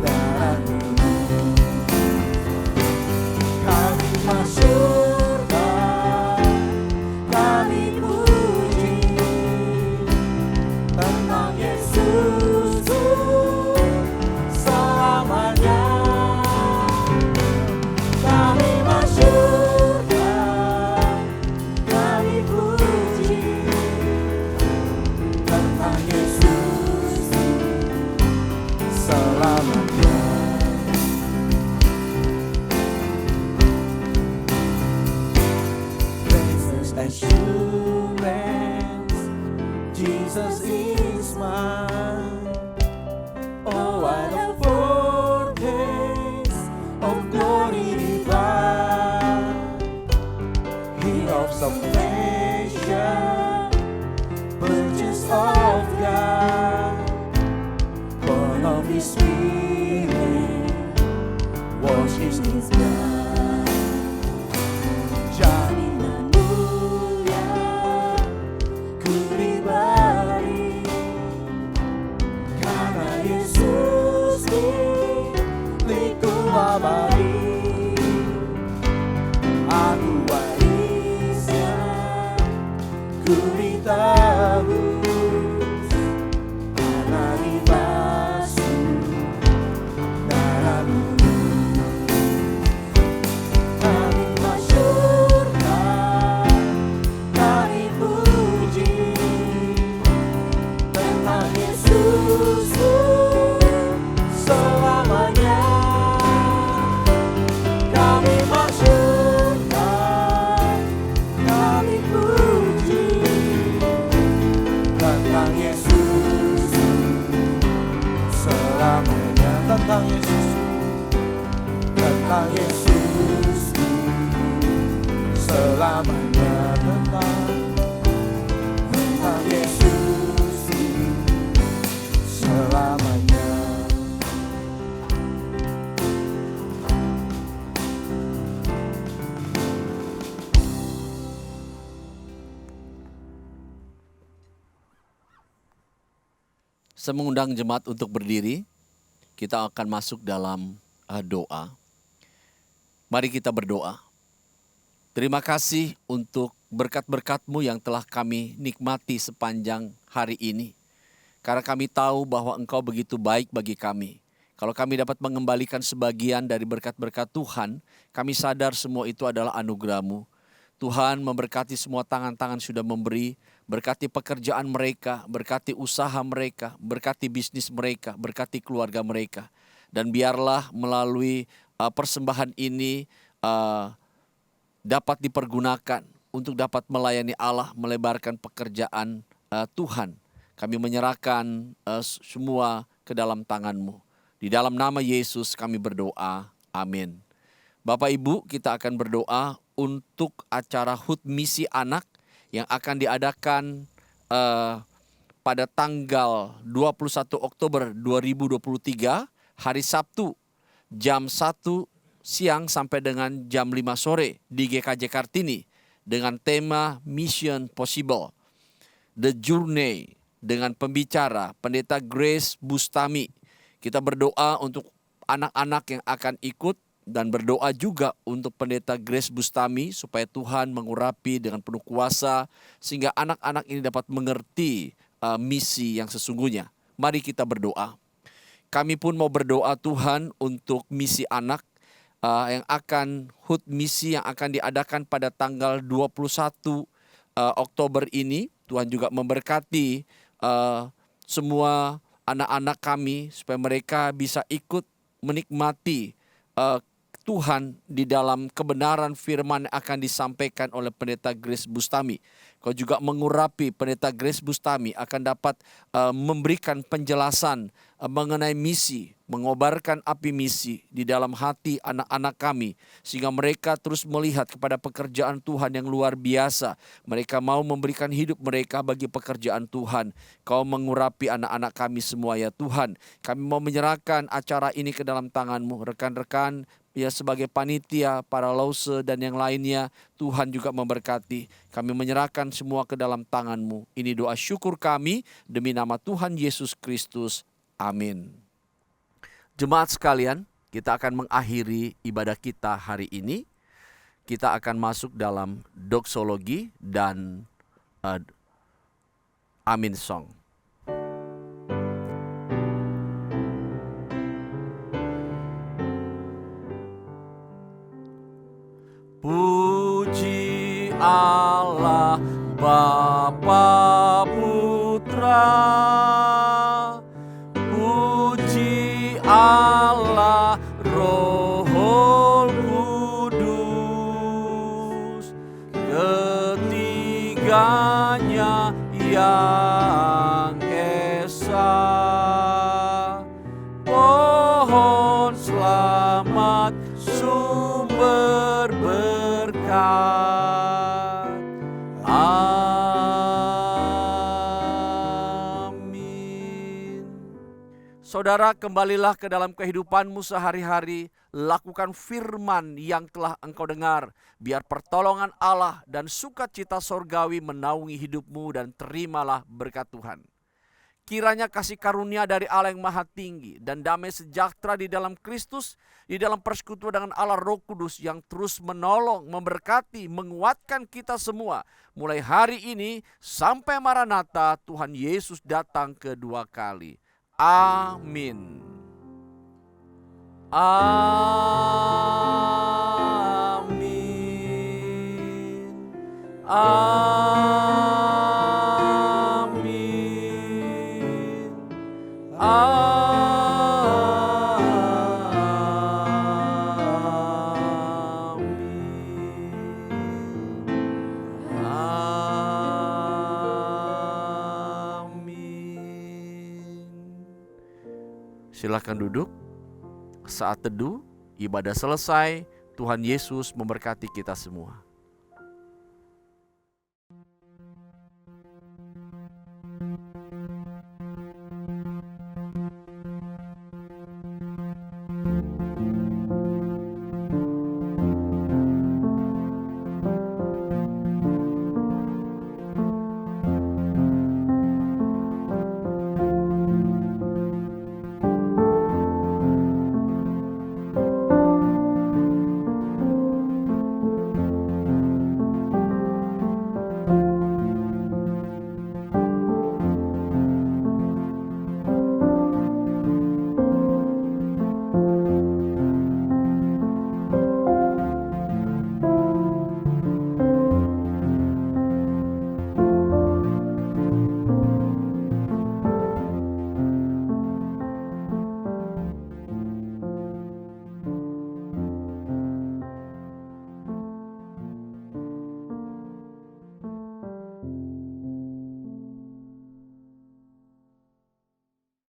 darah Kristus. Kami masuk assurance, Jesus is mine. Oh, what a foretaste of glory divine. He of salvation, purchase of God, born of His Spirit, washed in His blood. Aku warisnya, ku ditebus karena dibasuh darah Kristus. Kami masyurkan, kami puji tentang Yesus. tentang Yesusku, tentang Yesusku, selamanya tentang Yesusku, selamanya. Saya mengundang jemaat untuk berdiri. Kita akan masuk dalam doa. Mari kita berdoa. Terima kasih untuk berkat-berkat-Mu yang telah kami nikmati sepanjang hari ini. Karena kami tahu bahwa Engkau begitu baik bagi kami. Kalau kami dapat mengembalikan sebagian dari berkat-berkat Tuhan, kami sadar semua itu adalah anugerah-Mu. Tuhan memberkati semua tangan-tangan sudah memberi, berkati pekerjaan mereka, berkati usaha mereka, berkati bisnis mereka, berkati keluarga mereka. Dan biarlah melalui persembahan ini dapat dipergunakan untuk dapat melayani Allah, melebarkan pekerjaan Tuhan. Kami menyerahkan semua ke dalam tangan-Mu. Di dalam nama Yesus kami berdoa, amin. Bapak Ibu, kita akan berdoa untuk acara HUT Misi Anak yang akan diadakan pada tanggal 21 Oktober 2023, hari Sabtu, jam 1 siang sampai dengan jam 5 sore di GKJ Kartini dengan tema Mission Possible. The Journey dengan pembicara Pendeta Grace Bustami. Kita berdoa untuk anak-anak yang akan ikut dan berdoa juga untuk Pendeta Grace Bustami supaya Tuhan mengurapi dengan penuh kuasa sehingga anak-anak ini dapat mengerti misi yang sesungguhnya. Mari kita berdoa. Kami pun mau berdoa Tuhan untuk misi anak yang akan HUT misi yang akan diadakan pada tanggal 21 Oktober ini. Tuhan juga memberkati semua anak-anak kami supaya mereka bisa ikut menikmati Tuhan di dalam kebenaran firman yang akan disampaikan oleh Pendeta Grace Bustami. Kau juga mengurapi Pendeta Grace Bustami akan dapat memberikan penjelasan mengenai misi, mengobarkan api misi di dalam hati anak-anak kami. Sehingga mereka terus melihat kepada pekerjaan Tuhan yang luar biasa. Mereka mau memberikan hidup mereka bagi pekerjaan Tuhan. Kau mengurapi anak-anak kami semua ya Tuhan. Kami mau menyerahkan acara ini ke dalam tangan-Mu. Rekan-rekan ya sebagai panitia, para lause dan yang lainnya, Tuhan juga memberkati. Kami menyerahkan semua ke dalam tangan-Mu. Ini doa syukur kami demi nama Tuhan Yesus Kristus. Amin. Jemaat sekalian, kita akan mengakhiri ibadah kita hari ini. Kita akan masuk dalam doksologi dan Amin Song. Puji Allah Bapa Putra, puji Allah Roh Kudus, ketiganya yang esa. Pohon selamat sumber berkat. Amin. Saudara, kembalilah ke dalam kehidupanmu sehari-hari. Lakukan firman yang telah engkau dengar. Biar pertolongan Allah dan sukacita sorgawi menaungi hidupmu dan terimalah berkat Tuhan. Kiranya kasih karunia dari Allah yang Maha Tinggi dan damai sejahtera di dalam Kristus, di dalam persekutuan dengan Allah Roh Kudus yang terus menolong, memberkati, menguatkan kita semua. Mulai hari ini sampai Maranatha, Tuhan Yesus datang kedua kali. Amin. Amin. Amin. Silakan duduk. saat teduh, ibadah selesai. Tuhan Yesus memberkati kita semua.